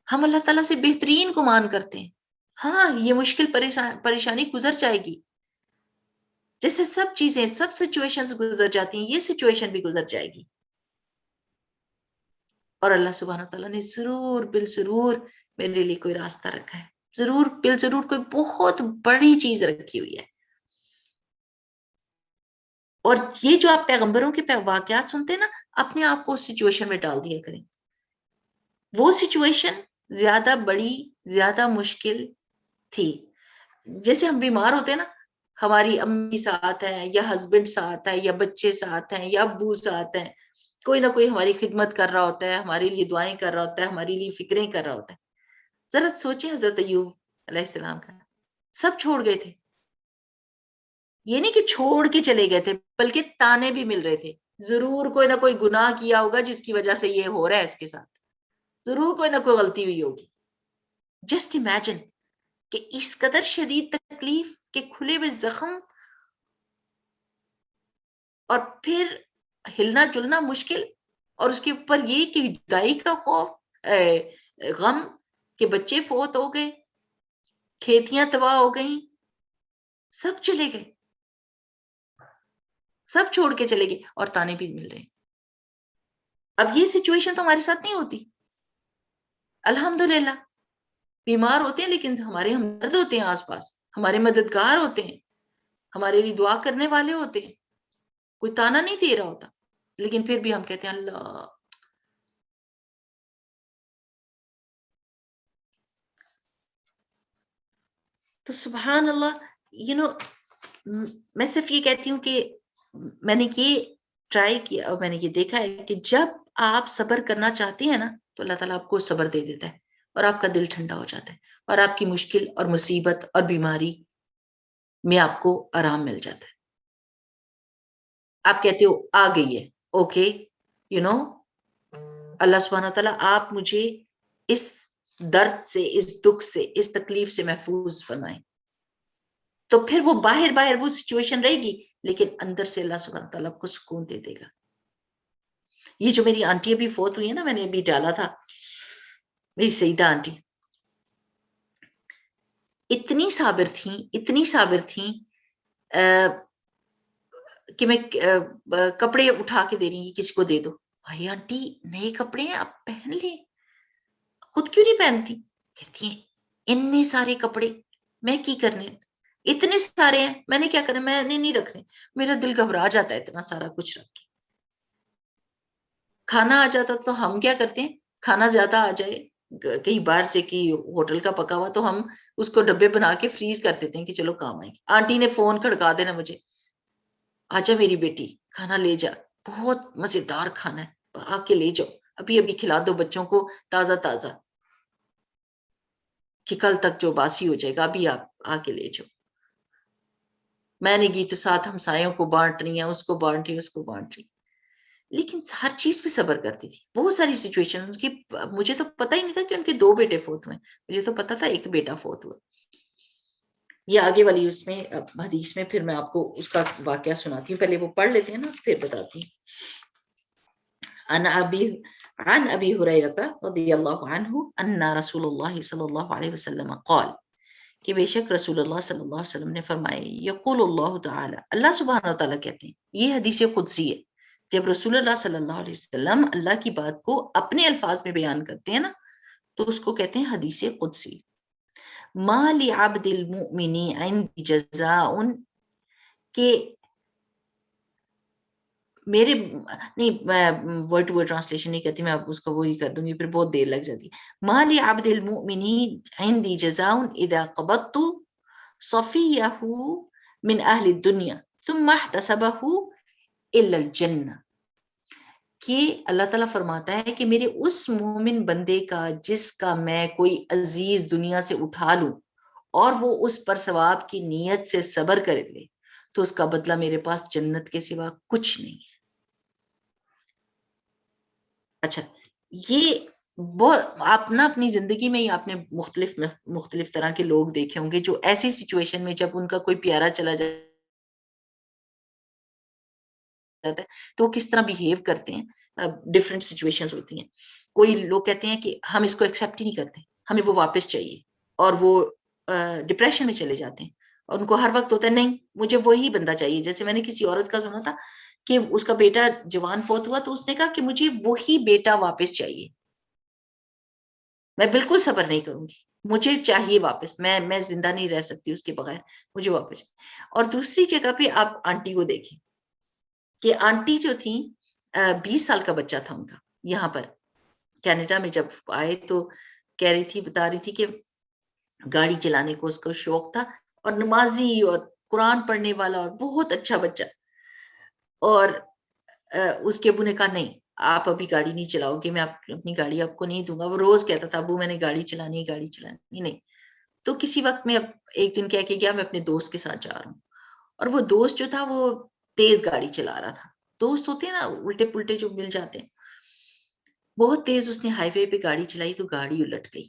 ہم اللہ تعالیٰ سے بہترین گمان کرتے ہیں. ہاں یہ مشکل پریشانی گزر جائے گی، جیسے سب چیزیں سب سچویشنز گزر جاتی ہیں، یہ سچویشن بھی گزر جائے گی. اور اللہ سبحانہ تعالیٰ نے ضرور بالضرور میرے لیے کوئی راستہ رکھا ہے، ضرور بالضرور کوئی بہت بڑی چیز رکھی ہوئی ہے. اور یہ جو آپ پیغمبروں کے واقعات سنتے ہیں نا، اپنے آپ کو اس سچویشن میں ڈال دیا کریں. وہ سچویشن زیادہ بڑی، زیادہ مشکل تھی. جیسے ہم بیمار ہوتے ہیں نا، ہماری امی ساتھ ہیں یا ہسبینڈ ساتھ ہے یا بچے ساتھ ہیں یا ابو ساتھ ہیں، کوئی نہ کوئی ہماری خدمت کر رہا ہوتا ہے، ہمارے لیے دعائیں کر رہا ہوتا ہے، ہمارے لیے فکریں کر رہا ہوتا ہے. ذرا سوچیں حضرت ایوب علیہ السلام کا، سب چھوڑ گئے تھے. یہ نہیں کہ چھوڑ کے چلے گئے تھے، بلکہ تانے بھی مل رہے تھے. ضرور کوئی نہ کوئی گناہ کیا ہوگا جس کی وجہ سے یہ ہو رہا ہے اس کے ساتھ، ضرور کوئی نہ کوئی غلطی ہوئی ہوگی. جسٹ امیجن کہ اس قدر شدید تکلیف کہ کھلے ہوئے زخم اور پھر ہلنا جلنا مشکل، اور اس کے اوپر یہ کہ جدائی کا خوف، غم کہ بچے فوت ہو گئے، کھیتیاں تباہ ہو گئیں، سب چلے گئے، سب چھوڑ کے چلے گئے اور تانے بھی مل رہے ہیں. اب یہ سچویشن تو ہمارے ساتھ نہیں ہوتی. الحمدللہ بیمار ہوتے ہیں لیکن ہمارے ہمدرد ہوتے ہیں آس پاس، ہمارے مددگار ہوتے ہیں، ہمارے لیے دعا کرنے والے ہوتے ہیں، کوئی تانا نہیں دے رہا ہوتا، لیکن پھر بھی ہم کہتے ہیں اللہ. تو سبحان اللہ، میں صرف یہ کہتی ہوں کہ میں نے یہ ٹرائی کیا اور میں نے یہ دیکھا ہے کہ جب آپ صبر کرنا چاہتے ہیں نا تو اللہ تعالیٰ آپ کو صبر دے دیتا ہے اور آپ کا دل ٹھنڈا ہو جاتا ہے اور آپ کی مشکل اور مصیبت اور بیماری میں آپ کو آرام مل جاتا ہے. آپ کہتے ہو آ گئی ہے، اوکے، یو نو اللہ سبحانہ تعالیٰ آپ مجھے اس درد سے، اس دکھ سے، اس تکلیف سے محفوظ فرمائیں. تو پھر وہ باہر وہ سچویشن رہے گی لیکن اندر سے اللہ سبحانہ تعالیٰ کو سکون دے دے گا. یہ جو میری آنٹی ابھی فوت ہوئی ہے نا، میں نے ابھی ڈالا تھا، میری سیدہ آنٹی اتنی صابر تھیں کہ میں کپڑے اٹھا کے دے رہی ہوں کسی کو دے دو. بھائی آنٹی نئے کپڑے ہیں آپ پہن لیں، خود کیوں نہیں پہنتی؟ کہتی ہیں اتنے سارے کپڑے میں کی کرنے، اتنے سارے ہیں میں نے کیا کرنا، میں نے نہیں رکھنے، میرا دل گھبرا جاتا ہے اتنا سارا کچھ رکھ کے. کھانا آ جاتا تو ہم کیا کرتے ہیں، کھانا زیادہ آ جائے کہیں باہر سے کہ ہوٹل کا پکا ہوا تو ہم اس کو ڈبے بنا کے فریز کر دیتے ہیں کہ چلو کام آئے گی. آنٹی نے فون کھڑکا دینا مجھے، آجا میری بیٹی کھانا لے جا، بہت مزیدار کھانا ہے آ کے لے جاؤ، ابھی ابھی کھلا دو بچوں کو تازہ تازہ کہ کل تک جو باسی ہو جائے گا، ابھی آپ آ کے لے جاؤ. میں نے گی تو ساتھ ہمسایوں کو بانٹ رہی ہیں، اس کو بانٹ رہی، اس کو بانٹ رہی، لیکن ہر چیز پہ صبر کرتی تھی. بہت ساری سچویشن کی مجھے تو پتہ ہی نہیں تھا کہ ان کے 2 بیٹے فوت ہوئے، مجھے تو پتا تھا ایک بیٹا فوت ہوا. یہ آگے والی اس میں حدیث میں پھر میں آپ کو اس کا واقعہ سناتی ہوں، پہلے وہ پڑھ لیتے ہیں نا پھر بتاتی ہوں. عن ابی ہریرہ رضی اللہ عنہ ان رسول اللہ صلی اللہ علیہ وسلم قال کہ بے شک رسول اللہ صلی اللہ علیہ وسلم نے فرمائے، یقول اللہ تعالی، اللہ سبحانہ وتعالی کہتے ہیں، یہ حدیث قدسی ہے. جب رسول اللہ صلی اللہ علیہ وسلم اللہ کی بات کو اپنے الفاظ میں بیان کرتے ہیں نا تو اس کو کہتے ہیں حدیث قدسی. ما لعبد المؤمن عند جزاء، کہ میرے نہیں، میں ورڈ ٹو ورڈ ٹرانسلیشن نہیں کرتی، میں آپ اس کو وہی کر دوں گی، پھر بہت دیر لگ جاتی. ما لعبد المؤمن عندي جزاء اذا قبضت صفيه من اهل الدنيا ثم احتسبه الا الجنہ، کہ اللہ تعالیٰ فرماتا ہے کہ میرے اس مومن بندے کا جس کا میں کوئی عزیز دنیا سے اٹھا لوں اور وہ اس پر ثواب کی نیت سے صبر کر لے تو اس کا بدلہ میرے پاس جنت کے سوا کچھ نہیں ہے. اچھا، یہ وہ آپ نا اپنی زندگی میں ہی آپ نے مختلف طرح کے لوگ دیکھے ہوں گے جو ایسی سچویشن میں جب ان کا کوئی پیارا چلا جاتا ہے تو وہ کس طرح بیہیو کرتے ہیں. ڈفرینٹ سچویشنز ہوتی ہیں. کوئی لوگ کہتے ہیں کہ ہم اس کو ایکسیپٹ ہی نہیں کرتے، ہمیں وہ واپس چاہیے، اور وہ ڈپریشن میں چلے جاتے ہیں اور ان کو ہر وقت ہوتا ہے نہیں مجھے وہی بندہ چاہیے. جیسے میں نے کسی عورت کا سنا تھا کہ اس کا بیٹا جوان فوت ہوا تو اس نے کہا کہ مجھے وہی بیٹا واپس چاہیے، میں بالکل صبر نہیں کروں گی، مجھے چاہیے واپس، میں زندہ نہیں رہ سکتی اس کے بغیر، مجھے واپس. اور دوسری جگہ پہ آپ آنٹی کو دیکھیں کہ آنٹی جو تھی 20 سال کا بچہ تھا ان کا، یہاں پر کینیڈا میں جب آئے تو کہہ رہی تھی، بتا رہی تھی کہ گاڑی چلانے کو اس کو شوق تھا اور نمازی اور قرآن پڑھنے والا اور بہت اچھا بچہ. اور اس کے ابو نے کہا نہیں آپ ابھی گاڑی نہیں چلاؤ گے، میں اپنی گاڑی آپ کو نہیں دوں گا. وہ روز کہتا تھا ابو میں نے گاڑی چلانی نہیں. تو کسی وقت میں ایک دن کہہ کے گیا میں اپنے دوست کے ساتھ جا رہا ہوں، اور وہ دوست جو تھا وہ تیز گاڑی چلا رہا تھا. دوست ہوتے ہیں نا الٹے پلٹے جو مل جاتے ہیں، بہت تیز اس نے ہائی وے پہ گاڑی چلائی تو گاڑی الٹ گئی.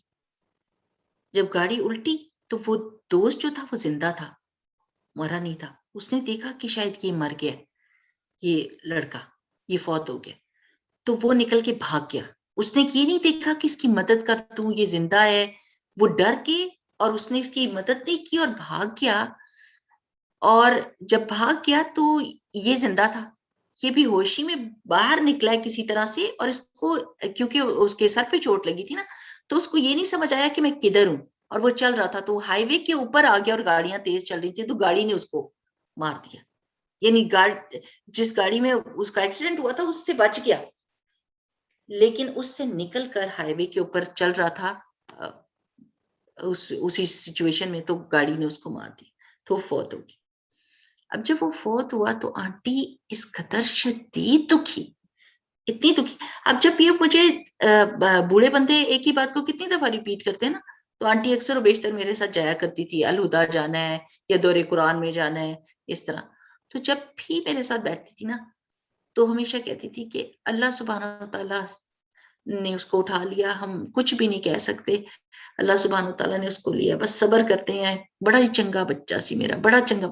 جب گاڑی الٹی تو وہ دوست جو تھا وہ زندہ تھا، مرا نہیں تھا. اس نے دیکھا کہ شاید یہ مر گیا، یہ لڑکا یہ فوت ہو گیا، تو وہ نکل کے بھاگ گیا. اس نے یہ نہیں دیکھا کہ اس کی مدد کر دوں، یہ زندہ ہے. وہ ڈر کے اور اس نے اس کی مدد نہیں کی اور بھاگ گیا. اور جب بھاگ گیا تو یہ زندہ تھا، یہ بھی ہوشی میں باہر نکلا ہے کسی طرح سے، اور اس کو کیونکہ اس کے سر پہ چوٹ لگی تھی نا تو اس کو یہ نہیں سمجھ آیا کہ میں کدھر ہوں, اور وہ چل رہا تھا تو ہائی وے کے اوپر آ گیا اور گاڑیاں تیز چل رہی تھی تو گاڑی نے اس کو مار دیا. یعنی جس گاڑی میں اس کا ایکسیڈنٹ ہوا تھا اس سے بچ گیا, لیکن اس سے نکل کر ہائی وے کے اوپر چل رہا تھا اسی سچویشن میں, تو گاڑی نے اس کو مار دی تو فوت ہو گئی. اب جب وہ فوت ہوا تو آنٹی اس قدر شدید دکھی, اتنی دکھی. اب جب یہ مجھے بوڑھے بندے ایک ہی بات کو کتنی دفعہ ریپیٹ کرتے ہیں نا, تو آنٹی اکثر و بیشتر میرے ساتھ جایا کرتی تھی, الہدا جانا ہے یا دور قرآن میں جانا ہے اس طرح. تو جب بھی میرے ساتھ بیٹھتی تھی نا تو ہمیشہ کہتی تھی کہ اللہ سبحانہ و تعالیٰ نے اس کو اٹھا لیا, ہم کچھ بھی نہیں کہہ سکتے, اللہ سبحانہ و تعالیٰ نے اس کو لیا, بس صبر کرتے ہیں, بڑا ہی چنگا بچہ سی میرا, بڑا چنگا.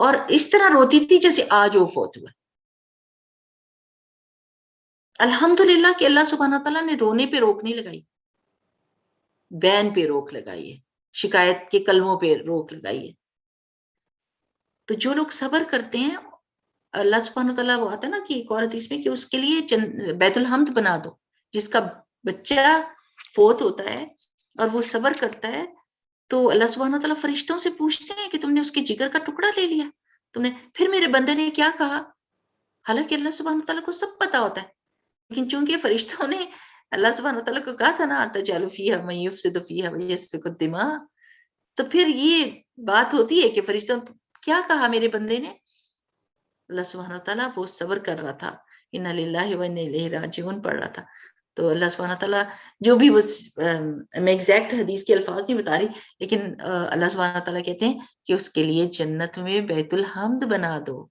اور اس طرح روتی تھی جیسے آج وہ فوت ہوا. الحمدللہ کہ اللہ سبحانہ و تعالیٰ نے رونے پہ روک نہیں لگائی, بین پہ روک لگائی ہے, شکایت کے کلموں پہ روک لگائی ہے. تو جو لوگ صبر کرتے ہیں اللہ سبحانہ وتعالیٰ, وہ آتا ہے نا کہ ایک عورت اس میں کہ اس کے لیے بیت الحمد بنا دو, جس کا بچہ فوت ہوتا ہے اور وہ صبر کرتا ہے تو اللہ سبحانہ وتعالیٰ فرشتوں سے پوچھتے ہیں کہ تم نے اس کے جگر کا ٹکڑا لے لیا, تم نے. پھر میرے بندے نے کیا کہا, حالانکہ اللہ سبحانہ وتعالیٰ کو سب پتا ہوتا ہے, لیکن چونکہ فرشتوں نے اللہ سبحانہ وتعالیٰ کو کہا تھا نا تجعل فیہا من یفسد فیہا ویسفک الدماء, تو پھر یہ بات ہوتی ہے کہ فرشتوں کیا کہا میرے بندے نے, اللہ سبحانہ وتعالیٰ وہ صبر کر رہا تھا, انا للہ و انا الیہ راجعون پڑھ رہا تھا. تو اللہ سبحانہ وتعالیٰ جو بھی وہ میں ایگزیکٹ حدیث کے الفاظ نہیں بتا رہی, لیکن اللہ سبحانہ وتعالیٰ کہتے ہیں کہ اس کے لیے جنت میں بیت الحمد بنا دو.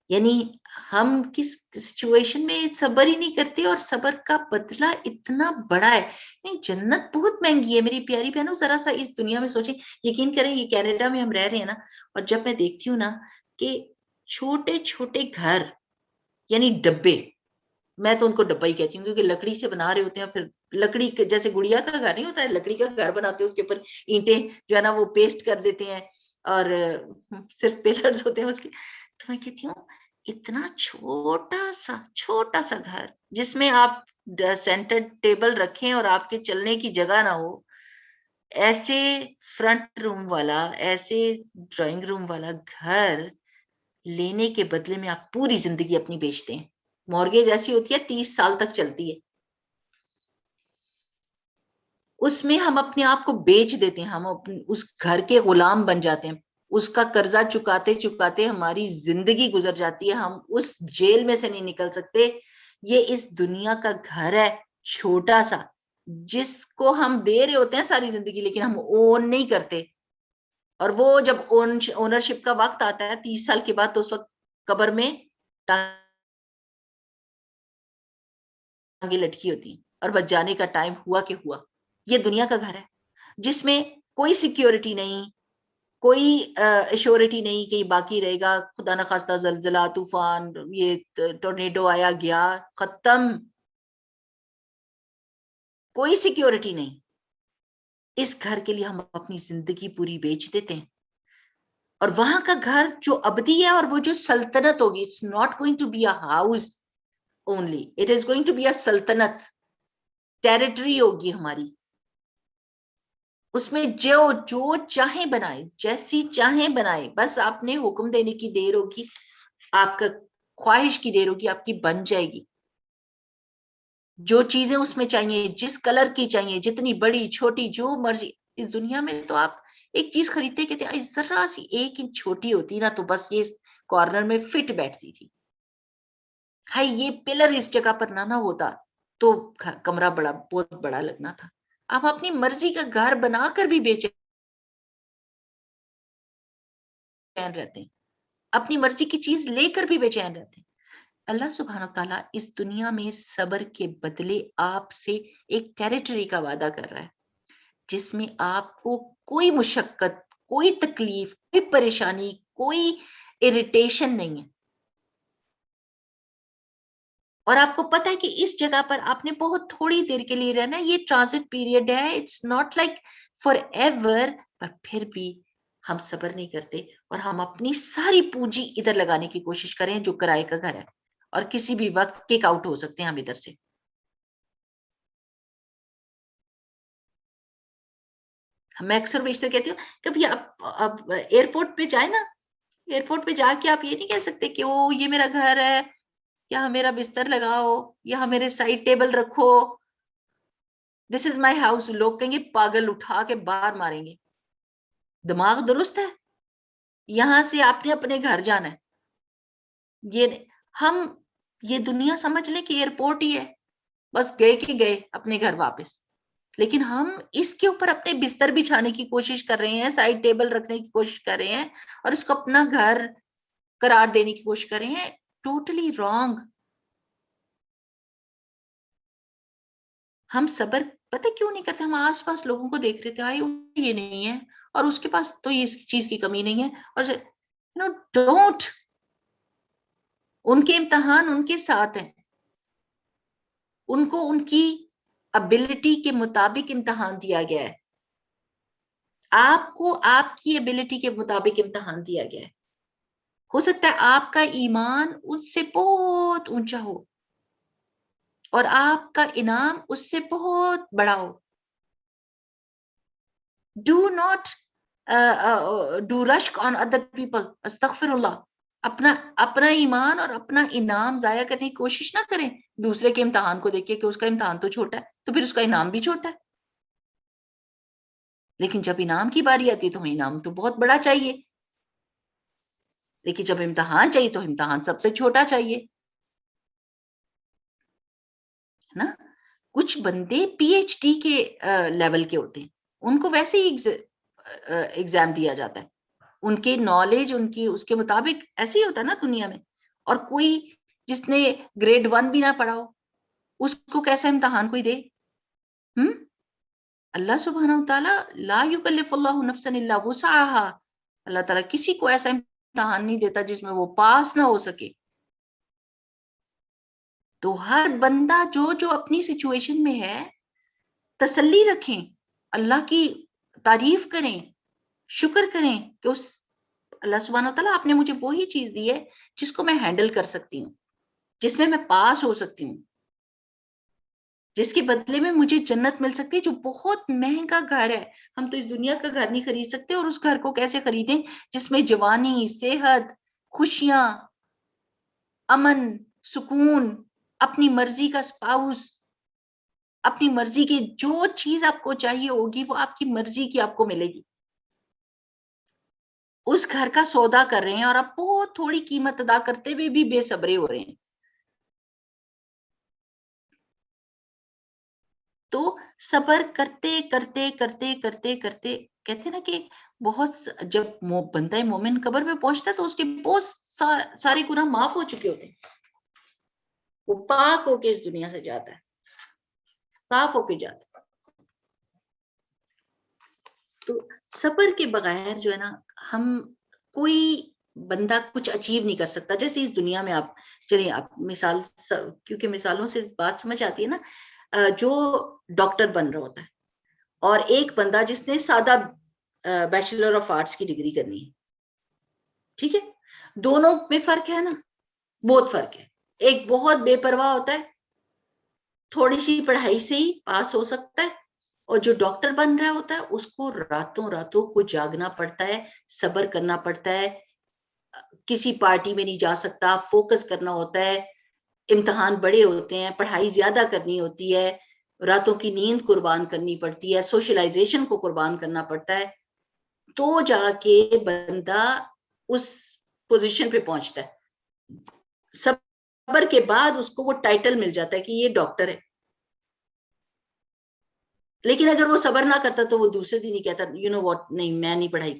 یعنی ہم کس سچویشن میں صبر ہی نہیں کرتے, اور صبر کا بدلہ اتنا بڑا ہے. نہیں, جنت بہت مہنگی ہے میری پیاری بہنوں, ذرا سا اس دنیا میں سوچیں. یقین کریں یہ کینیڈا میں ہم رہ رہے ہیں نا, اور جب میں دیکھتی ہوں نا کہ چھوٹے چھوٹے گھر یعنی ڈبے, میں تو ان کو ڈبا ہی کہتی ہوں کیونکہ لکڑی سے بنا رہے ہوتے ہیں, پھر لکڑی جیسے گڑیا کا گھر نہیں ہوتا ہے, لکڑی کا گھر بناتے ہیں, اس کے اوپر اینٹیں جو ہے نا وہ پیسٹ کر دیتے ہیں اور صرف پلرز ہوتے ہیں اس کے. تو میں کہتی ہوں اتنا چھوٹا سا گھر جس میں آپ سینٹر ٹیبل رکھیں اور آپ کے چلنے کی جگہ نہ ہو, ایسے فرنٹ روم والا, ایسے ڈرائنگ روم والا گھر لینے کے بدلے میں آپ پوری زندگی اپنی بیچتے ہیں. مورگیج ایسی ہوتی ہے 30 سال تک چلتی ہے, اس میں ہم اپنے آپ کو بیچ دیتے ہیں, ہم اس گھر کے غلام بن جاتے ہیں, اس کا قرضہ چکاتے چکاتے ہماری زندگی گزر جاتی ہے, ہم اس جیل میں سے نہیں نکل سکتے. یہ اس دنیا کا گھر ہے چھوٹا سا, جس کو ہم دے رہے ہوتے ہیں ساری زندگی, لیکن ہم اون نہیں کرتے. اور وہ جب اونرشپ کا وقت آتا ہے 30 سال کے بعد, تو اس وقت قبر میں ٹانگیں لٹکی ہوتی ہیں اور بس جانے کا ٹائم ہوا کہ ہوا. یہ دنیا کا گھر ہے جس میں کوئی سیکیورٹی نہیں, کوئی ایشورٹی نہیں کہ باقی رہے گا, خدا نخواستہ زلزلہ, طوفان, یہ ٹورنیڈو آیا گیا, ختم, کوئی سیکیورٹی نہیں. اس گھر کے لیے ہم اپنی زندگی پوری بیچ دیتے ہیں. اور وہاں کا گھر جو ابدی ہے اور وہ جو سلطنت ہوگی, it's not going to be a house only, it is going to be a سلطنت, ٹیریٹری ہوگی ہماری. اس میں جو چاہیں بنائے, جیسی چاہیں بنائے, بس آپ نے حکم دینے کی دیر ہوگی, آپ کا خواہش کی دیر ہوگی, آپ کی بن جائے گی. جو چیزیں اس میں چاہیے, جس کلر کی چاہیے, جتنی بڑی چھوٹی جو مرضی. اس دنیا میں تو آپ ایک چیز خریدتے کہتے ہیں ذرا سی 1 انچ چھوٹی ہوتی نا تو بس یہ کارنر میں فٹ بیٹھتی تھی, ہائی یہ پلر اس جگہ پر نہ ہوتا تو کمرہ بہت بڑا لگنا تھا. آپ اپنی مرضی کا گھر بنا کر بھی بے چین رہتے ہیں, اپنی مرضی کی چیز لے کر بھی بے چین رہتے ہیں. اللہ سبحانہ تعالیٰ اس دنیا میں صبر کے بدلے آپ سے ایک ٹیریٹری کا وعدہ کر رہا ہے, جس میں آپ کو کوئی مشقت, کوئی تکلیف, کوئی پریشانی, کوئی اریٹیشن نہیں ہے. اور آپ کو پتا ہے کہ اس جگہ پر آپ نے بہت تھوڑی دیر کے لیے رہنا ہے, یہ ٹرانزٹ پیریڈ ہے, it's not like forever. پر پھر بھی ہم صبر نہیں کرتے اور ہم اپنی ساری پونجی ادھر لگانے کی کوشش کریں جو کرائے کا گھر ہے, اور کسی بھی وقت کک آؤٹ ہو سکتے ہیں ہم ادھر سے. میں اکثر بیشتر کہتی ہوں کبھی آپ ایئرپورٹ پہ جائیں نا, ایئرپورٹ پہ جا کے آپ یہ نہیں کہہ سکتے کہ وہ یہ میرا گھر ہے, یہاں میرا بستر لگاؤ, یہاں میرے سائڈ ٹیبل رکھو, دس از مائی ہاؤس. لوگ کہیں گے پاگل, اٹھا کے باہر ماریں گے. دماغ درست ہے, یہاں سے آپ نے اپنے گھر جانا ہے. ہم یہ دنیا سمجھ لیں کہ ایئرپورٹ ہی ہے, بس گئے کہ گئے اپنے گھر واپس. لیکن ہم اس کے اوپر اپنے بستر بچھانے کی کوشش کر رہے ہیں, سائڈ ٹیبل رکھنے کی کوشش کر رہے ہیں, اور اس کو اپنا گھر قرار دینے کی کوشش کر رہے ہیں. Totally wrong. ہم صبر پتہ کیوں نہیں کرتے؟ ہم آس پاس لوگوں کو دیکھ رہے تھے, آئی یہ نہیں ہے اور اس کے پاس تو اس چیز کی کمی نہیں ہے, اور ڈونٹ. ان کے امتحان ان کے ساتھ ہیں, ان کو ان کی ابیلٹی کے مطابق امتحان دیا گیا ہے. آپ کو آپ کی ابیلٹی کے مطابق امتحان دیا گیا ہے. ہو سکتا ہے آپ کا ایمان اس سے بہت اونچا ہو اور آپ کا انعام اس سے بہت بڑا ہو. Do not do rashk on other people. استغفر اللہ. اپنا ایمان اور اپنا انعام ضائع کرنے کی کوشش نہ کریں دوسرے کے امتحان کو دیکھ کے کہ اس کا امتحان تو چھوٹا ہے, تو پھر اس کا انعام بھی چھوٹا ہے. لیکن جب انعام کی باری آتی ہے تو ہمیں انعام تو بہت بڑا چاہیے, لیکن جب امتحان چاہیے تو امتحان سب سے چھوٹا چاہیے, ہے نا. کچھ بندے پی ایچ ڈی کے لیول کے ہوتے ہیں, ان کو ویسے ہی ایگزام دیا جاتا ہے, ان کے نالج ان کی اس کے مطابق ایسے ہی ہوتا ہے نا دنیا میں. اور کوئی جس نے گریڈ 1 بھی نہ پڑھا ہو, اس کو کیسا امتحان کوئی دے؟ اللہ سبحانہ وتعالی لا یکلف اللہ نفسا الا وسعها. اللہ تعالیٰ کسی کو ایسا امتحان نہیں دیتا جس میں وہ پاس نہ ہو سکے. تو ہر بندہ جو اپنی سچویشن میں ہے تسلی رکھیں, اللہ کی تعریف کریں, شکر کریں کہ اس اللہ سبحانہ وتعالیٰ آپ نے مجھے وہی چیز دی ہے جس کو میں ہینڈل کر سکتی ہوں, جس میں پاس ہو سکتی ہوں, جس کے بدلے میں مجھے جنت مل سکتی ہے جو بہت مہنگا گھر ہے. ہم تو اس دنیا کا گھر نہیں خرید سکتے, اور اس گھر کو کیسے خریدیں جس میں جوانی, صحت, خوشیاں, امن, سکون, اپنی مرضی کا اسپاؤس, اپنی مرضی کی جو چیز آپ کو چاہیے ہوگی وہ آپ کی مرضی کی آپ کو ملے گی. اس گھر کا سودا کر رہے ہیں اور آپ بہت تھوڑی قیمت ادا کرتے ہوئے بھی بے صبرے ہو رہے ہیں. تو صبر کرتے کرتے کرتے کرتے کرتے کہتے ہیں نا کہ بہت جب بندہ مومن قبر میں پہنچتا ہے تو اس کے بہت سارے گناہ معاف ہو چکے ہوتے ہیں, وہ پاک ہو کے اس دنیا سے جاتا ہے, صاف ہو کے جاتا ہے. تو صبر کے بغیر جو ہے نا ہم کوئی بندہ کچھ اچیو نہیں کر سکتا. جیسے اس دنیا میں آپ چلیے, آپ مثال, کیونکہ مثالوں سے بات سمجھ آتی ہے نا, جو ڈاکٹر بن رہا ہوتا ہے اور ایک بندہ جس نے سادہ بیچلر آف آرٹس کی ڈگری کرنی ہے, ٹھیک ہے, دونوں میں فرق ہے نا, بہت فرق ہے. ایک بہت بے پرواہ ہوتا ہے, تھوڑی سی پڑھائی سے ہی پاس ہو سکتا ہے, اور جو ڈاکٹر بن رہا ہوتا ہے اس کو راتوں راتوں کو جاگنا پڑتا ہے, صبر کرنا پڑتا ہے, کسی پارٹی میں نہیں جا سکتا, فوکس کرنا ہوتا ہے, امتحان بڑے ہوتے ہیں, پڑھائی زیادہ کرنی ہوتی ہے, راتوں کی نیند قربان کرنی پڑتی ہے, سوشلائزیشن کو قربان کرنا پڑتا ہے, تو جا کے بندہ اس پوزیشن پہ پہنچتا ہے. صبر کے بعد اس کو وہ ٹائٹل مل جاتا ہے کہ یہ ڈاکٹر ہے. لیکن اگر وہ صبر نہ کرتا تو وہ دوسرے دن ہی کہتا یو نو واٹ, نہیں میں نہیں پڑھائی,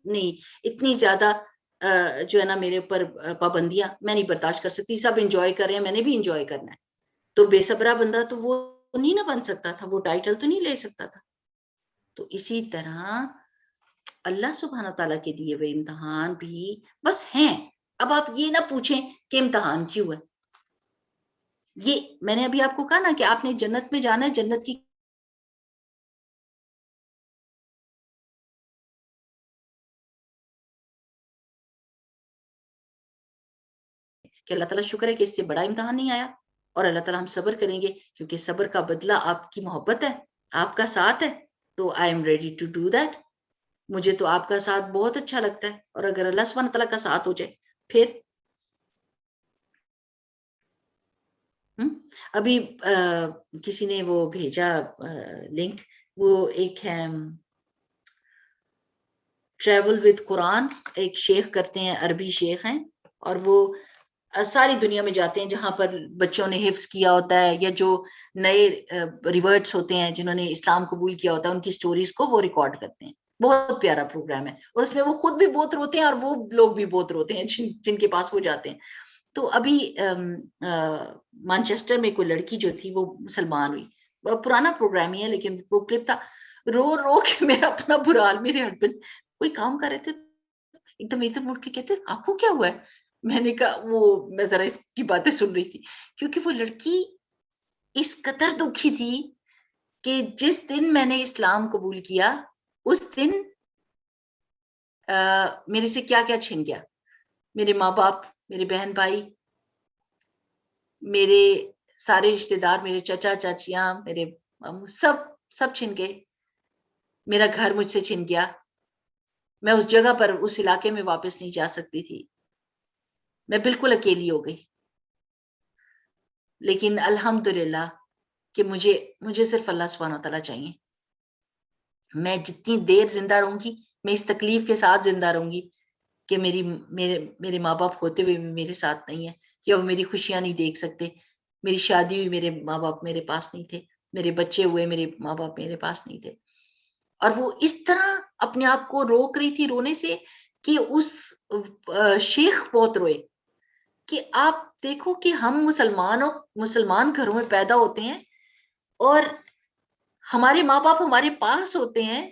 نہیں اتنی زیادہ جو ہے نا میرے اوپر پابندیاں میں نہیں برداشت کر سکتی, سب انجوائے کر رہے ہیں, میں نے بھی انجوائے کرنا ہے. تو بے صبرا بندہ تو وہ نہیں نہ بن سکتا تھا, وہ ٹائٹل تو نہیں لے سکتا تھا. تو اسی طرح اللہ سبحانہ تعالیٰ کے دیے ہوئے امتحان بھی بس ہیں. اب آپ یہ نہ پوچھیں کہ امتحان کیوں ہے. یہ میں نے ابھی آپ کو کہا نا کہ آپ نے جنت میں جانا ہے, جنت کی کہ اللہ تعالیٰ شکر ہے کہ اس سے بڑا امتحان نہیں آیا, اور اللہ تعالیٰ ہم صبر کریں گے کیونکہ صبر کا بدلہ آپ کی محبت ہے, آپ کا ساتھ ہے, تو I am ready to do that. مجھے تو آپ کا ساتھ بہت اچھا لگتا ہے, اور اگر اللہ سبحانہ تعالیٰ کا ساتھ ہو جائے پھر ابھی کسی نے وہ بھیجا لنک, وہ ایک ہے ٹریول ود قرآن, ایک شیخ کرتے ہیں, عربی شیخ ہیں, اور وہ ساری دنیا میں جاتے ہیں جہاں پر بچوں نے حفظ کیا ہوتا ہے یا جو نئے ریورٹس ہوتے ہیں جنہوں نے اسلام قبول کیا ہوتا ہے, ان کی سٹوریز کو وہ ریکارڈ کرتے ہیں. بہت پیارا پروگرام ہے, اور اس میں وہ خود بھی بہت روتے ہیں اور وہ لوگ بھی بہت روتے ہیں جن کے پاس وہ جاتے ہیں. تو ابھی مانچسٹر میں کوئی لڑکی جو تھی وہ مسلمان ہوئی, پرانا پروگرام ہی ہے لیکن وہ کلپ تھا, رو رو کے میرا اپنا برا حال, میرے ہسبینڈ کوئی کام کر رہے تھے ایک دم اڑ کے کہتے آپ کو کیا ہوا ہے, میں نے کہا وہ میں ذرا اس کی باتیں سن رہی تھی, کیونکہ وہ لڑکی اس قدر دکھی تھی کہ جس دن میں نے اسلام قبول کیا اس دن میرے سے کیا کیا چھن گیا, میرے ماں باپ, میرے بہن بھائی, میرے سارے رشتے دار, میرے چچا چاچیاں, میرے سب چھن گئے, میرا گھر مجھ سے چھن گیا, میں اس جگہ پر اس علاقے میں واپس نہیں جا سکتی تھی, میں بالکل اکیلی ہو گئی. لیکن الحمدللہ کہ مجھے صرف اللہ سبحانہ تعالیٰ چاہیے. میں جتنی دیر زندہ رہوں گی میں اس تکلیف کے ساتھ زندہ رہوں گی کہ میرے ماں باپ ہوتے ہوئے بھی میرے ساتھ نہیں ہے, یا وہ میری خوشیاں نہیں دیکھ سکتے, میری شادی ہوئی میرے ماں باپ میرے پاس نہیں تھے, میرے بچے ہوئے میرے ماں باپ میرے پاس نہیں تھے. اور وہ اس طرح اپنے آپ کو روک رہی تھی رونے سے کہ اس شیخ بہت روئے کہ آپ دیکھو کہ ہم مسلمان گھروں میں پیدا ہوتے ہیں اور ہمارے ماں باپ ہمارے پاس ہوتے ہیں,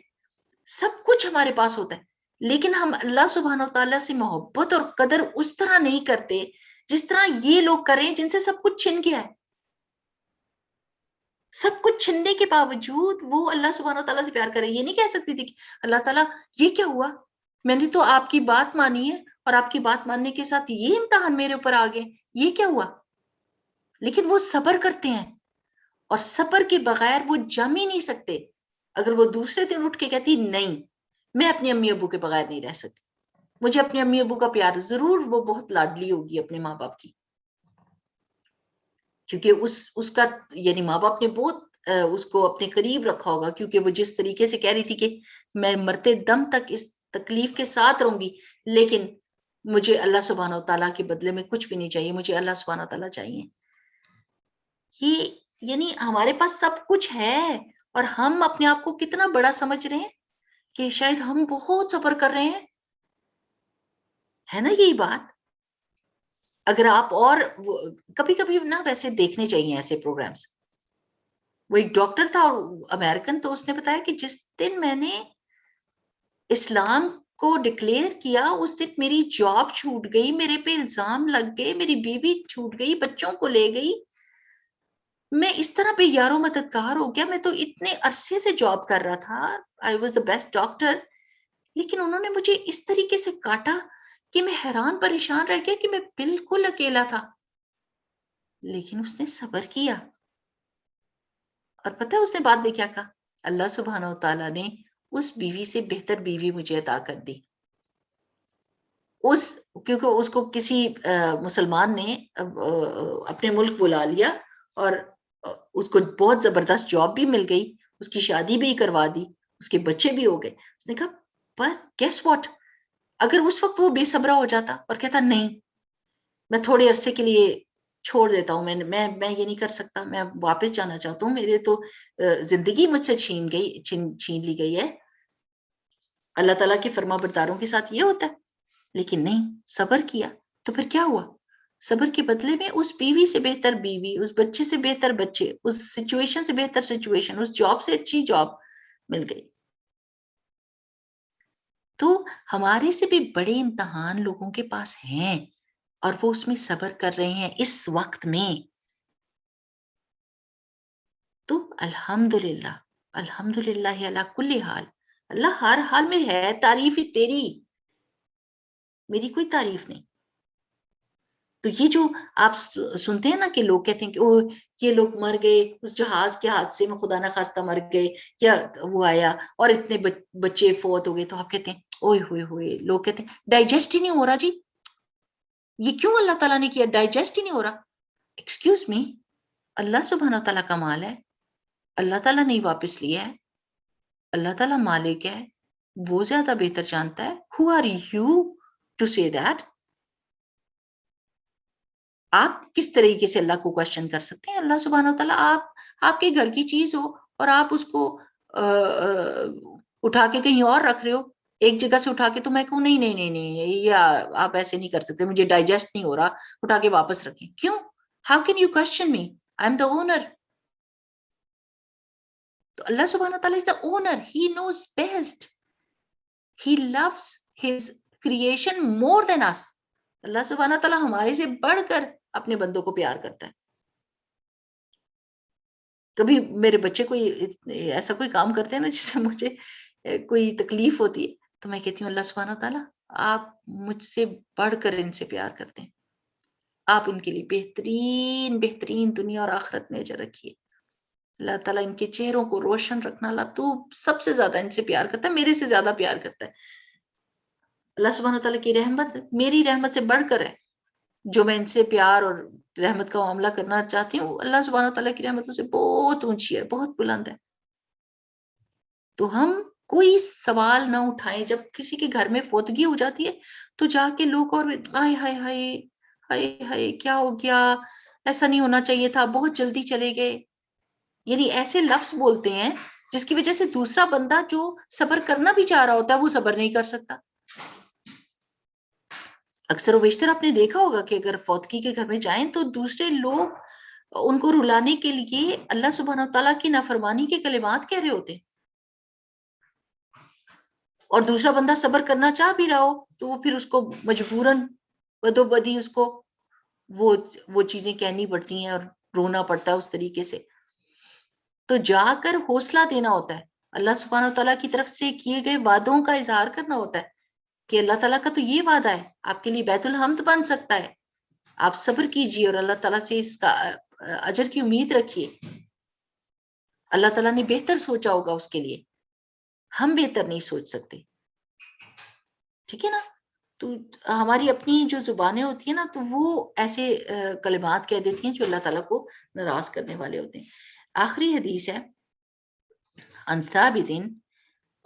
سب کچھ ہمارے پاس ہوتا ہے, لیکن ہم اللہ سبحانہ تعالیٰ سے محبت اور قدر اس طرح نہیں کرتے جس طرح یہ لوگ کریں جن سے سب کچھ چھن گیا ہے. سب کچھ چھننے کے باوجود وہ اللہ سبحانہ تعالیٰ سے پیار کرے. یہ نہیں کہہ سکتی تھی کہ اللہ تعالیٰ یہ کیا ہوا, میں نے تو آپ کی بات مانی ہے اور آپ کی بات ماننے کے ساتھ یہ امتحان میرے اوپر آ گئے, یہ کیا ہوا. لیکن وہ صبر کرتے ہیں, اور صبر کے بغیر وہ جم ہی نہیں سکتے. اگر وہ دوسرے دن اٹھ کے کہتی نہیں میں اپنی امی ابو کے بغیر نہیں رہ سکتی, مجھے اپنے امی ابو کا پیار ضرور, وہ بہت لاڈلی ہوگی اپنے ماں باپ کی, کیونکہ اس کا یعنی ماں باپ نے بہت اس کو اپنے قریب رکھا ہوگا, کیونکہ وہ جس طریقے سے کہہ رہی تھی کہ میں مرتے دم تک اس تکلیف کے ساتھ رہوں گی, لیکن مجھے اللہ سبحانہ تعالیٰ کے بدلے میں کچھ بھی نہیں چاہیے, مجھے اللہ سبحانہ تعالیٰ چاہیے. یہ یعنی ہمارے پاس سب کچھ ہے اور ہم اپنے آپ کو کتنا بڑا سمجھ رہے ہیں کہ شاید ہم بہت صبر کر رہے ہیں, ہے نا یہی بات. اگر آپ اور کبھی کبھی نا ویسے دیکھنے چاہیے ایسے پروگرامز. وہ ایک ڈاکٹر تھا امریکن, تو اس نے بتایا کہ جس دن میں نے اسلام کو ڈکلیئر کیا اس دن میری جاب چھوٹ گئی, میرے پہ الزام لگ گئے, میری بیوی چھوٹ گئی, بچوں کو لے گئی, میں اس طرح بے یارو مددگار ہو گیا. میں تو اتنے عرصے سے جاب کر رہا تھا, I was the best doctor, لیکن انہوں نے مجھے اس طریقے سے کاٹا کہ میں حیران پریشان رہ گیا کہ میں بالکل اکیلا تھا. لیکن اس نے صبر کیا, اور پتہ ہے اس نے بعد میں کیا کہا, اللہ سبحانہ و تعالیٰ نے اس بیوی سے بہتر بیوی مجھے عطا کر دی. کیونکہ اس کو کسی مسلمان نے اپنے ملک بلا لیا اور اس کو بہت زبردست جاب بھی مل گئی, اس کی شادی بھی کروا دی, اس کے بچے بھی ہو گئے. اس نے کہا پر گیس واٹ, اگر اس وقت وہ بے صبرا ہو جاتا اور کہتا نہیں میں تھوڑے عرصے کے لیے چھوڑ دیتا ہوں, میں یہ نہیں کر سکتا, میں واپس جانا چاہتا ہوں, میرے تو زندگی مجھ سے چھین لی گئی ہے. اللہ تعالیٰ کے فرما برداروں کے ساتھ یہ ہوتا ہے. لیکن نہیں, صبر کیا تو پھر کیا ہوا, صبر کے بدلے میں اس بیوی سے بہتر بیوی, اس بچے سے بہتر بچے, اس سچویشن سے بہتر سچویشن, اس جاب سے اچھی جاب مل گئی. تو ہمارے سے بھی بڑے امتحان لوگوں کے پاس ہیں اور وہ اس میں صبر کر رہے ہیں اس وقت میں. تو الحمدللہ الحمدللہ علی کل حال, اللہ ہر حال میں ہے, تعریف ہی تیری, میری کوئی تعریف نہیں. تو یہ جو آپ سنتے ہیں نا کہ لوگ کہتے ہیں کہ او یہ لوگ مر گئے اس جہاز کے حادثے میں، خدا نہ خواستہ مر گئے، یا وہ آیا اور اتنے بچے فوت ہو گئے، تو آپ کہتے ہیں اوئے ہوئے ہوئے، لوگ کہتے ہیں ڈائجسٹ ہی نہیں ہو رہا جی، یہ کیوں اللہ تعالیٰ نے کیا، ڈائجسٹ ہی نہیں ہو رہا. ایکسکیوز می، اللہ سبحانہ تعالیٰ کا مال ہے، اللہ تعالیٰ نے واپس لیا ہے، اللہ تعالیٰ مالک ہے، وہ زیادہ بہتر جانتا ہے. Who are you to say that؟ آپ کس طریقے سے اللہ کو کوشچن کر سکتے ہیں؟ اللہ سبحانہ و تعالیٰ آپ کے گھر کی چیز ہو اور آپ اس کو اٹھا کے کہیں اور رکھ رہے ہو، ایک جگہ سے اٹھا کے، تو میں کہوں نہیں نہیں نہیں نہیں، یہ آپ ایسے نہیں کر سکتے، مجھے ڈائجسٹ نہیں ہو رہا، اٹھا کے واپس رکھیں. کیوں؟ How can you question me? I am the owner. تو اللہ سبحانہ تعالیٰ is the owner, he knows best, he loves his creation more than us. اللہ سبحانہ تعالیٰ ہمارے سے بڑھ کر اپنے بندوں کو پیار کرتا ہے. کبھی میرے بچے کوئی ایسا کوئی کام کرتے ہیں نا جس سے مجھے کوئی تکلیف ہوتی ہے، تو میں کہتی ہوں اللہ سبحانہ تعالیٰ آپ مجھ سے بڑھ کر ان سے پیار کرتے ہیں، آپ ان کے لیے بہترین بہترین دنیا اور آخرت میں اجر رکھیے. اللہ تعالیٰ ان کے چہروں کو روشن رکھنا، اللہ تو سب سے زیادہ ان سے پیار کرتا ہے، میرے سے زیادہ پیار کرتا ہے. اللہ سبحانہ تعالیٰ کی رحمت میری رحمت سے بڑھ کر ہے، جو میں ان سے پیار اور رحمت کا معاملہ کرنا چاہتی ہوں، اللہ سبحانہ تعالیٰ کی رحمت سے بہت اونچی ہے، بہت بلند ہے. تو ہم کوئی سوال نہ اٹھائیں. جب کسی کے گھر میں فوتگی ہو جاتی ہے تو جا کے لوگ اور آئے ہائے ہائے ہائے ہائے کیا ہو گیا، ایسا نہیں ہونا چاہیے تھا، بہت جلدی چلے گئے، یعنی ایسے لفظ بولتے ہیں جس کی وجہ سے دوسرا بندہ جو صبر کرنا بھی چاہ رہا ہوتا ہے وہ صبر نہیں کر سکتا. اکثر و بیشتر آپ نے دیکھا ہوگا کہ اگر فوتگی کے گھر میں جائیں تو دوسرے لوگ ان کو رلانے کے لیے اللہ سبحانہ تعالیٰ کی نافرمانی کے کلمات کہہ رہے ہوتے ہیں، اور دوسرا بندہ صبر کرنا چاہ بھی رہا ہو تو وہ پھر اس کو مجبوراً بدو بدی اس کو وہ چیزیں کہنی پڑتی ہیں اور رونا پڑتا ہے اس طریقے سے. تو جا کر حوصلہ دینا ہوتا ہے، اللہ سبحانہ تعالیٰ کی طرف سے کیے گئے وعدوں کا اظہار کرنا ہوتا ہے کہ اللہ تعالیٰ کا تو یہ وعدہ ہے، آپ کے لیے بیت الحمد بن سکتا ہے، آپ صبر کیجئے اور اللہ تعالیٰ سے اس کا اجر کی امید رکھیے. اللہ تعالیٰ نے بہتر سوچا ہوگا اس کے لیے، ہم بہتر نہیں سوچ سکتے. ٹھیک ہے نا؟ تو ہماری اپنی جو زبانیں ہوتی ہیں نا تو وہ ایسے کلمات کہہ دیتی ہیں جو اللہ تعالیٰ کو ناراض کرنے والے ہوتے ہیں. آخری حدیث ہے عن ثابت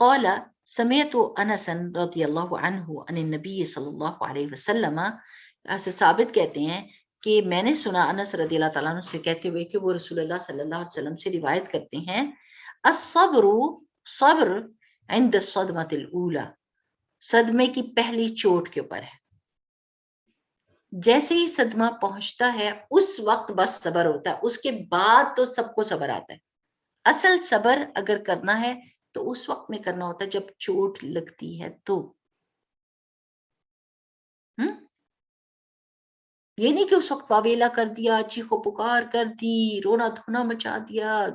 قال سمعت انس رضی اللہ عنہ عن النبی صلی اللہ علیہ وسلم. ثابت کہتے ہیں کہ میں نے سنا انس رضی اللہ تعالیٰ عنہ سے کہتے ہوئے کہ وہ رسول اللہ صلی اللہ علیہ وسلم سے روایت کرتے ہیں الصبر صبر عند الصدمة الاولى، صدمے کی پہلی چوٹ کے اوپر ہے. جیسے ہی صدمہ پہنچتا ہے اس وقت بس صبر ہوتا ہے، اس کے بعد تو سب کو صبر آتا ہے. اصل صبر اگر کرنا ہے تو اس وقت میں کرنا ہوتا ہے جب چوٹ لگتی ہے. تو یہ نہیں کہ اس وقت واویلا کر دیا، چیخو پکار کر دی، رونا دھونا مچا دیا،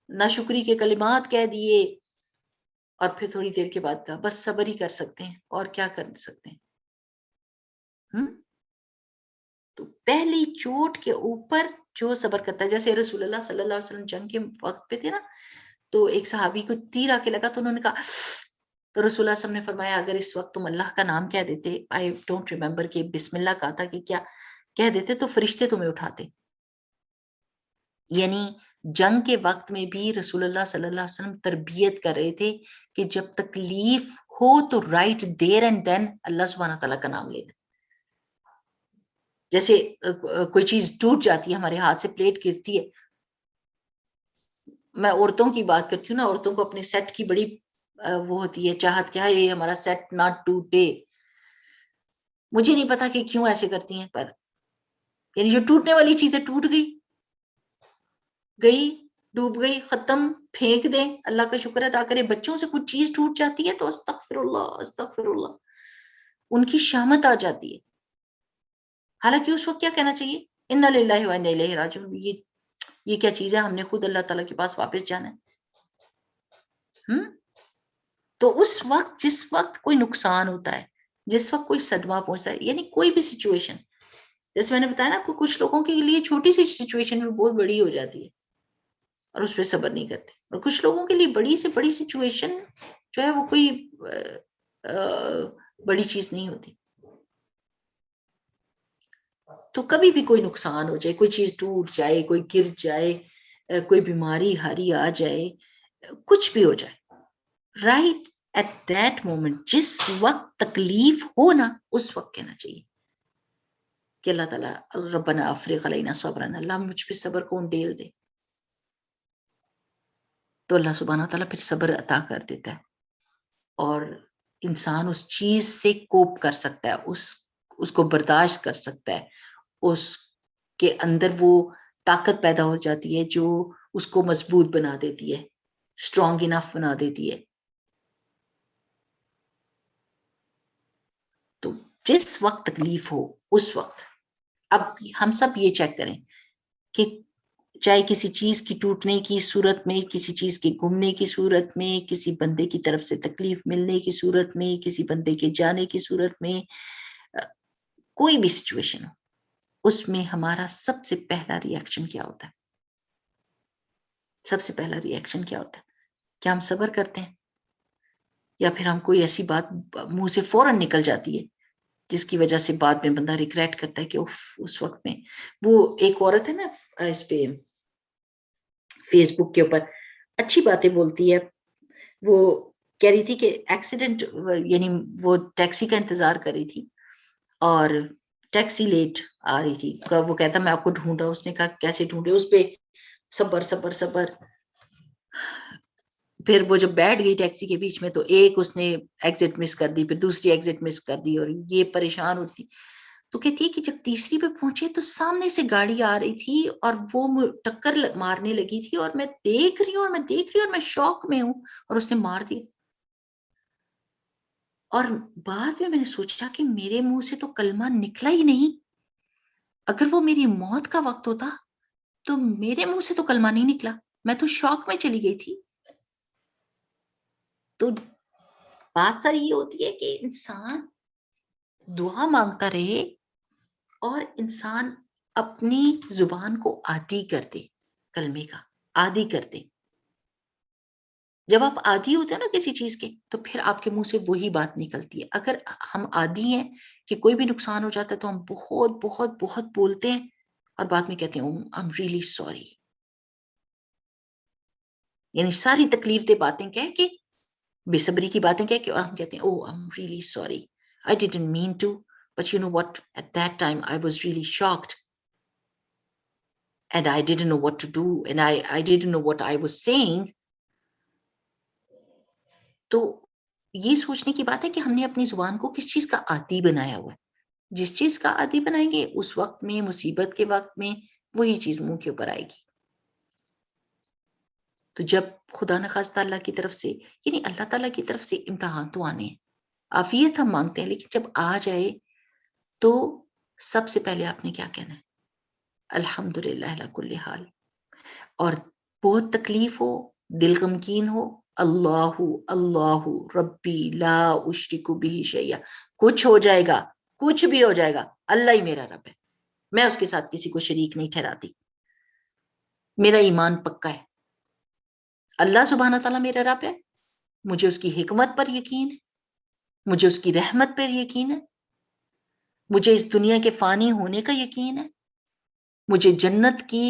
ناشکری کے کلمات کہہ دیے اور پھر تھوڑی دیر کے بعد کہا بس صبر ہی کر سکتے ہیں اور کیا کر سکتے ہیں. تو پہلی چوٹ کے اوپر جو صبر کرتا ہے، جیسے رسول اللہ صلی اللہ علیہ وسلم جنگ کے وقت پہ تھے نا، تو ایک صحابی کو تیر آ کے لگا تو انہوں نے کہا، تو رسول اللہ صلی اللہ علیہ وسلم نے فرمایا اگر اس وقت تم اللہ کا نام کہہ دیتے، آئی ڈونٹ ریمبر کہ بسم اللہ کہا تھا کہ کیا کہہ دیتے، تو فرشتے تمہیں اٹھاتے. یعنی جنگ کے وقت میں بھی رسول اللہ صلی اللہ علیہ وسلم تربیت کر رہے تھے کہ جب تکلیف ہو تو رائٹ دیر اینڈ دین اللہ سبحانہ تعالیٰ کا نام لینا. جیسے کوئی چیز ٹوٹ جاتی ہے ہمارے ہاتھ سے، پلیٹ گرتی ہے، میں عورتوں کی بات کرتی ہوں نا، عورتوں کو اپنے سیٹ کی بڑی وہ ہوتی ہے چاہت، کیا یہ ہمارا سیٹ نہ ٹوٹے. مجھے نہیں پتا کہ کیوں ایسے کرتی ہیں، پر یعنی جو ٹوٹنے والی چیزیں ٹوٹ گئی ڈوب گئی، ختم، پھینک دیں، اللہ کا شکر ادا کرے. بچوں سے کچھ چیز ٹوٹ جاتی ہے تو استغفر اللہ ان کی شامت آ جاتی ہے. حالانکہ اس وقت کیا کہنا چاہیے، انا للہ و انا الیہ راجعون، یہ کیا چیز ہے، ہم نے خود اللہ تعالیٰ کے پاس واپس جانا ہے. تو اس وقت جس وقت کوئی نقصان ہوتا ہے، جس وقت کوئی صدمہ پہنچتا ہے، یعنی کوئی بھی سچویشن، جیسے میں نے بتایا نا، کچھ لوگوں کے لیے چھوٹی سی سچویشن بھی بہت بڑی ہو جاتی ہے اور اس پہ صبر نہیں کرتے، اور کچھ لوگوں کے لیے بڑی سے بڑی سچویشن جو ہے وہ کوئی بڑی چیز نہیں ہوتی. تو کبھی بھی کوئی نقصان ہو جائے، کوئی چیز ٹوٹ جائے، کوئی گر جائے، کوئی بیماری ہاری آ جائے، کچھ بھی ہو جائے، رائٹ ایٹ دیٹ مومنٹ جس وقت تکلیف ہو نا، اس وقت کہنا چاہیے کہ اللہ تعالیٰ ربنا افرغ علینا صبرا، اللہ مجھ پہ صبر کو ڈیل دے. تو اللہ سبحانہ تعالیٰ پھر صبر عطا کر دیتا ہے، اور انسان اس چیز سے کوپ کر سکتا ہے، اس کو برداشت کر سکتا ہے، اس کے اندر وہ طاقت پیدا ہو جاتی ہے جو اس کو مضبوط بنا دیتی ہے، اسٹرانگ انف بنا دیتی ہے. تو جس وقت تکلیف ہو اس وقت، اب ہم سب یہ چیک کریں کہ چاہے کسی چیز کی ٹوٹنے کی صورت میں، کسی چیز کے گمنے کی صورت میں، کسی بندے کی طرف سے تکلیف ملنے کی صورت میں، کسی بندے کے جانے کی صورت میں، کوئی بھی سچویشن ہو، اس میں ہمارا سب سے پہلا ری ایکشن کیا ہوتا ہے؟ سب سے پہلا ری ایکشن کیا ہوتا ہے؟ کیا ہم صبر کرتے ہیں، یا پھر ہم کوئی ایسی بات منہ سے فوراً نکل جاتی ہے جس کی وجہ سے بعد میں بندہ ریگریٹ کرتا ہے کہ اس وقت میں. وہ ایک عورت ہے نا اس پہ فیس بک کے اوپر اچھی باتیں بولتی ہے، وہ کہہ رہی تھی کہ ایکسیڈنٹ، یعنی وہ ٹیکسی کا انتظار کر رہی تھی اور ٹیکسی لیٹ آ رہی تھی، وہ کہتا میں آپ کو ڈھونڈ رہا ہوں. اس نے کہا کیسے ڈھونڈے؟ اس پہ صبر صبر صبر. پھر وہ جب بیٹھ گئی ٹیکسی کے بیچ میں تو ایک اس نے ایگزٹ مس کر دی، پھر دوسری ایگزٹ مس کر دی، اور یہ پریشان ہوتی. تو کہتی ہے کہ جب تیسری پہ پہنچے تو سامنے سے گاڑی آ رہی تھی اور وہ ٹکر مارنے لگی تھی، اور میں دیکھ رہی ہوں اور میں شوق میں ہوں، اور اس نے مار دی. اور بعد میں نے سوچا کہ میرے منہ سے تو کلمہ نکلا ہی نہیں، اگر وہ میری موت کا وقت ہوتا تو میرے منہ سے تو کلمہ نہیں نکلا، میں تو شوق میں چلی گئی تھی. تو بات ساری یہ ہوتی ہے کہ انسان دعا مانگتا رہے اور انسان اپنی زبان کو عادی کر دے، کلمے کا عادی کر دے. جب آپ عادی ہوتے ہیں نا کسی چیز کے، تو پھر آپ کے منہ سے وہی بات نکلتی ہے. اگر ہم عادی ہیں کہ کوئی بھی نقصان ہو جاتا ہے تو ہم بہت بہت بہت بولتے ہیں اور بعد میں کہتے ہیں I'm really sorry، یعنی ساری تکلیف دہ باتیں کہہ کے، بے صبری کی باتیں کہہ کے، اور ہم کہتے ہیں I'm really sorry، I didn't mean to، but you know what, at that time I was really shocked and I didn't know what to do and I didn't know what I was saying. تو یہ سوچنے کی بات ہے کہ ہم نے اپنی زبان کو کس چیز کا عادی بنایا ہوا ہے. جس چیز کا عادی بنائیں گے اس وقت میں، مصیبت کے وقت میں، وہی چیز منہ کے اوپر آئے گی. تو جب خدا نخواستہ اللہ کی طرف سے، یعنی اللہ تعالیٰ کی طرف سے امتحان تو آنے ہیں، عافیت ہم مانگتے ہیں، لیکن جب آ جائے تو سب سے پہلے آپ نے کیا کہنا ہے؟ الحمدللہ علی کل حال. اور بہت تکلیف ہو، دل غمگین ہو، اللہ اللہ ربی لا اشرک بہ شیئا، کچھ ہو جائے گا، کچھ بھی ہو جائے گا، اللہ ہی میرا رب ہے، میں اس کے ساتھ کسی کو شریک نہیں ٹھہراتی، میرا ایمان پکا ہے، اللہ سبحانہ تعالیٰ میرا رب ہے، مجھے اس کی حکمت پر یقین ہے، مجھے اس کی رحمت پر یقین ہے، مجھے اس دنیا کے فانی ہونے کا یقین ہے، مجھے جنت کی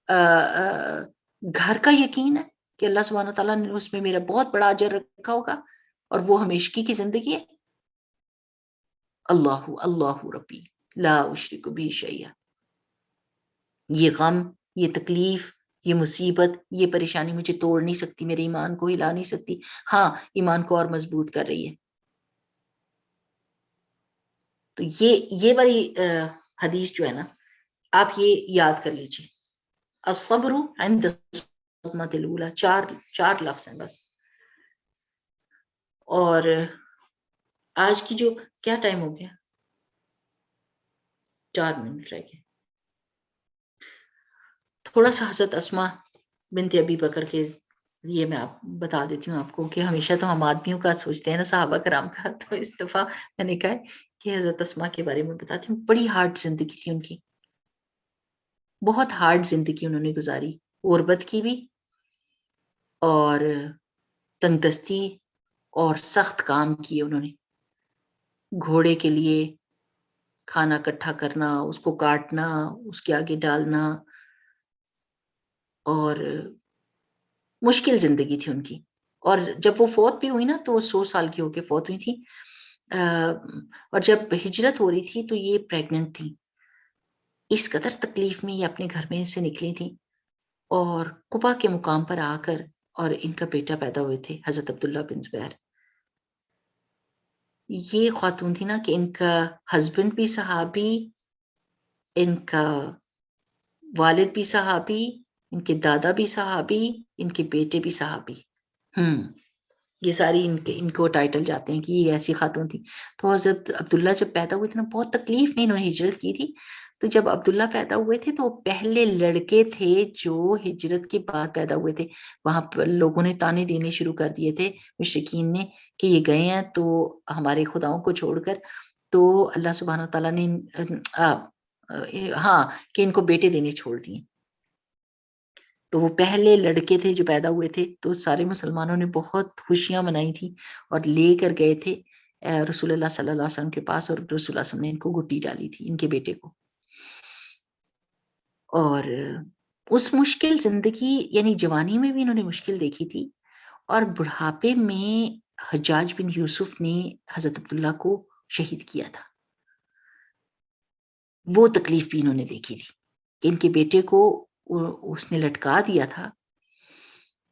گھر کا یقین ہے کہ اللہ سبحانہ تعالیٰ نے اس میں میرا بہت بڑا اجر رکھا ہوگا اور وہ ہمیشگی کی زندگی ہے. اللہ اللہ ربی لا اشرک بہ شیئا. یہ غم، یہ تکلیف، یہ مصیبت، یہ پریشانی مجھے توڑ نہیں سکتی، میرے ایمان کو ہلا نہیں سکتی، ہاں ایمان کو اور مضبوط کر رہی ہے. تو یہ والی حدیث جو ہے نا، آپ یہ یاد کر لیجیے، الصبر عند الصدمۃ الاولی، چار لفظ ہیں بس. اور آج کی جو کیا ٹائم ہو گیا، 4 منٹ رہ گئے. تھوڑا سا حضرت اسما بنت ابی بکر کے یہ میں آپ بتا دیتی ہوں آپ کو کہ ہمیشہ تو ہم آدمیوں کا سوچتے ہیں نا صحابہ کرام کا، تو اس دفعہ میں نے کہا کہ حضرت اسماء کے بارے میں بتاتی ہوں. بڑی ہارڈ زندگی تھی ان کی، بہت ہارڈ زندگی انہوں نے گزاری، غربت کی بھی اور تنگ دستی اور سخت کام کیے انہوں نے. گھوڑے کے لیے کھانا اکٹھا کرنا، اس کو کاٹنا، اس کے آگے ڈالنا، اور مشکل زندگی تھی ان کی. اور جب وہ فوت بھی ہوئی نا تو 100 سال کی ہو کے فوت ہوئی تھی. اور جب ہجرت ہو رہی تھی تو یہ پریگننٹ تھی. اس قدر تکلیف میں یہ اپنے گھر میں سے نکلی تھی اور قبا کے مقام پر آ کر اور ان کا بیٹا پیدا ہوئے تھے حضرت عبداللہ بن زبیر. یہ خاتون تھی نا کہ ان کا ہسبینڈ بھی صحابی، ان کا والد بھی صحابی، ان کے دادا بھی صحابی، ان کے بیٹے بھی صحابی. یہ ساری ان کو ٹائٹل جاتے ہیں کہ یہ ایسی خاتون تھی. تو حضرت عبداللہ جب پیدا ہوئے تھے نا بہت تکلیف میں انہوں نے ہجرت کی تھی. تو جب عبداللہ پیدا ہوئے تھے تو پہلے لڑکے تھے جو ہجرت کے بعد پیدا ہوئے تھے. وہاں پر لوگوں نے تانے دینے شروع کر دیے تھے مشرکین نے کہ یہ گئے ہیں تو ہمارے خداؤں کو چھوڑ کر، تو اللہ سبحانہ تعالیٰ نے کہ ان کو بیٹے دینے چھوڑ دیے. تو وہ پہلے لڑکے تھے جو پیدا ہوئے تھے، تو سارے مسلمانوں نے بہت خوشیاں منائی تھی اور لے کر گئے تھے رسول اللہ صلی اللہ علیہ وسلم کے پاس، اور رسول اللہ صلی اللہ علیہ وسلم نے ان کو گٹی ڈالی تھی ان کے بیٹے کو. اور اس مشکل زندگی یعنی جوانی میں بھی انہوں نے مشکل دیکھی تھی، اور بڑھاپے میں حجاج بن یوسف نے حضرت عبداللہ کو شہید کیا تھا. وہ تکلیف بھی انہوں نے دیکھی تھی کہ ان کے بیٹے کو اس نے لٹکا دیا تھا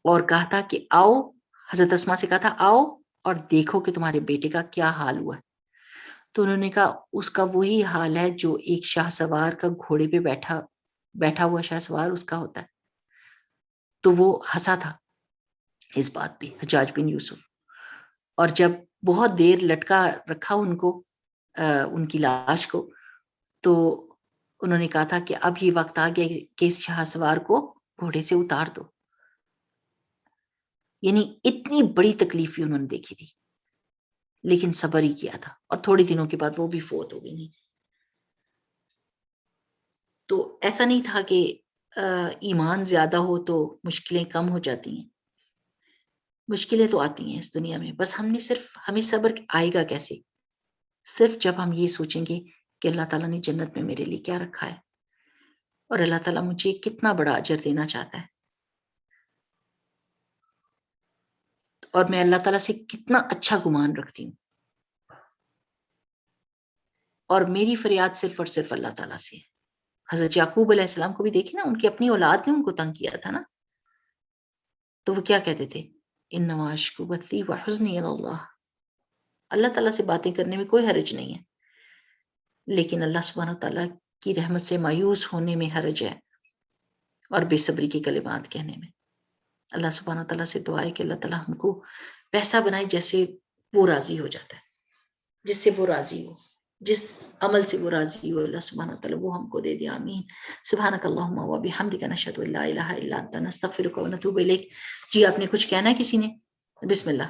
اور کہا تھا کہ آؤ، حضرت اسماء سے کہا تھا آؤ اور دیکھو کہ تمہارے بیٹے کا کیا حال ہوا ہے. تو انہوں نے کہا اس کا وہی حال ہے جو ایک شاہ سوار کا گھوڑے پہ بیٹھا ہوا شاہ سوار اس کا ہوتا ہے. تو وہ ہنسا تھا اس بات پہ حجاج بن یوسف. اور جب بہت دیر لٹکا رکھا ان کو، ان کی لاش کو، تو انہوں نے کہا تھا کہ اب یہ وقت آ گیا کہ اس شاہ سوار کو گھوڑے سے اتار دو. یعنی اتنی بڑی تکلیف بھی انہوں نے دیکھی تھی لیکن صبر ہی کیا تھا، اور تھوڑے دنوں کے بعد وہ بھی فوت ہو گئی. تو ایسا نہیں تھا کہ ایمان زیادہ ہو تو مشکلیں کم ہو جاتی ہیں. مشکلیں تو آتی ہیں اس دنیا میں، بس ہمیں صبر آئے گا کیسے؟ صرف جب ہم یہ سوچیں گے کہ اللہ تعالیٰ نے جنت میں میرے لیے کیا رکھا ہے اور اللہ تعالیٰ مجھے کتنا بڑا اجر دینا چاہتا ہے، اور میں اللہ تعالیٰ سے کتنا اچھا گمان رکھتی ہوں، اور میری فریاد صرف اور صرف اللہ تعالیٰ سے ہے. حضرت یعقوب علیہ السلام کو بھی دیکھیں نا، ان کی اپنی اولاد نے ان کو تنگ کیا تھا نا، تو وہ کیا کہتے تھے؟ انما اشکو بثی وحزنی الی اللہ. اللہ تعالیٰ سے باتیں کرنے میں کوئی حرج نہیں ہے، لیکن اللہ سبحانہ تعالیٰ کی رحمت سے مایوس ہونے میں حرج ہے، اور بے صبری کے کلمات کہنے میں. اللہ سبحانہ تعالیٰ سے دعا ہے کہ اللہ تعالیٰ ہم کو ویسا بنائے جیسے وہ راضی ہو جاتا ہے، جس سے وہ راضی ہو، جس عمل سے وہ راضی ہو، اللہ سبحانہ تعالیٰ وہ ہم کو دے دے. آمین. سبحانک اللہم و بحمدک نشہد ان لا الہ الا انت نستغفرک و نتوب الیک. جی آپ نے کچھ کہنا ہے کسی نے؟ بسم اللہ.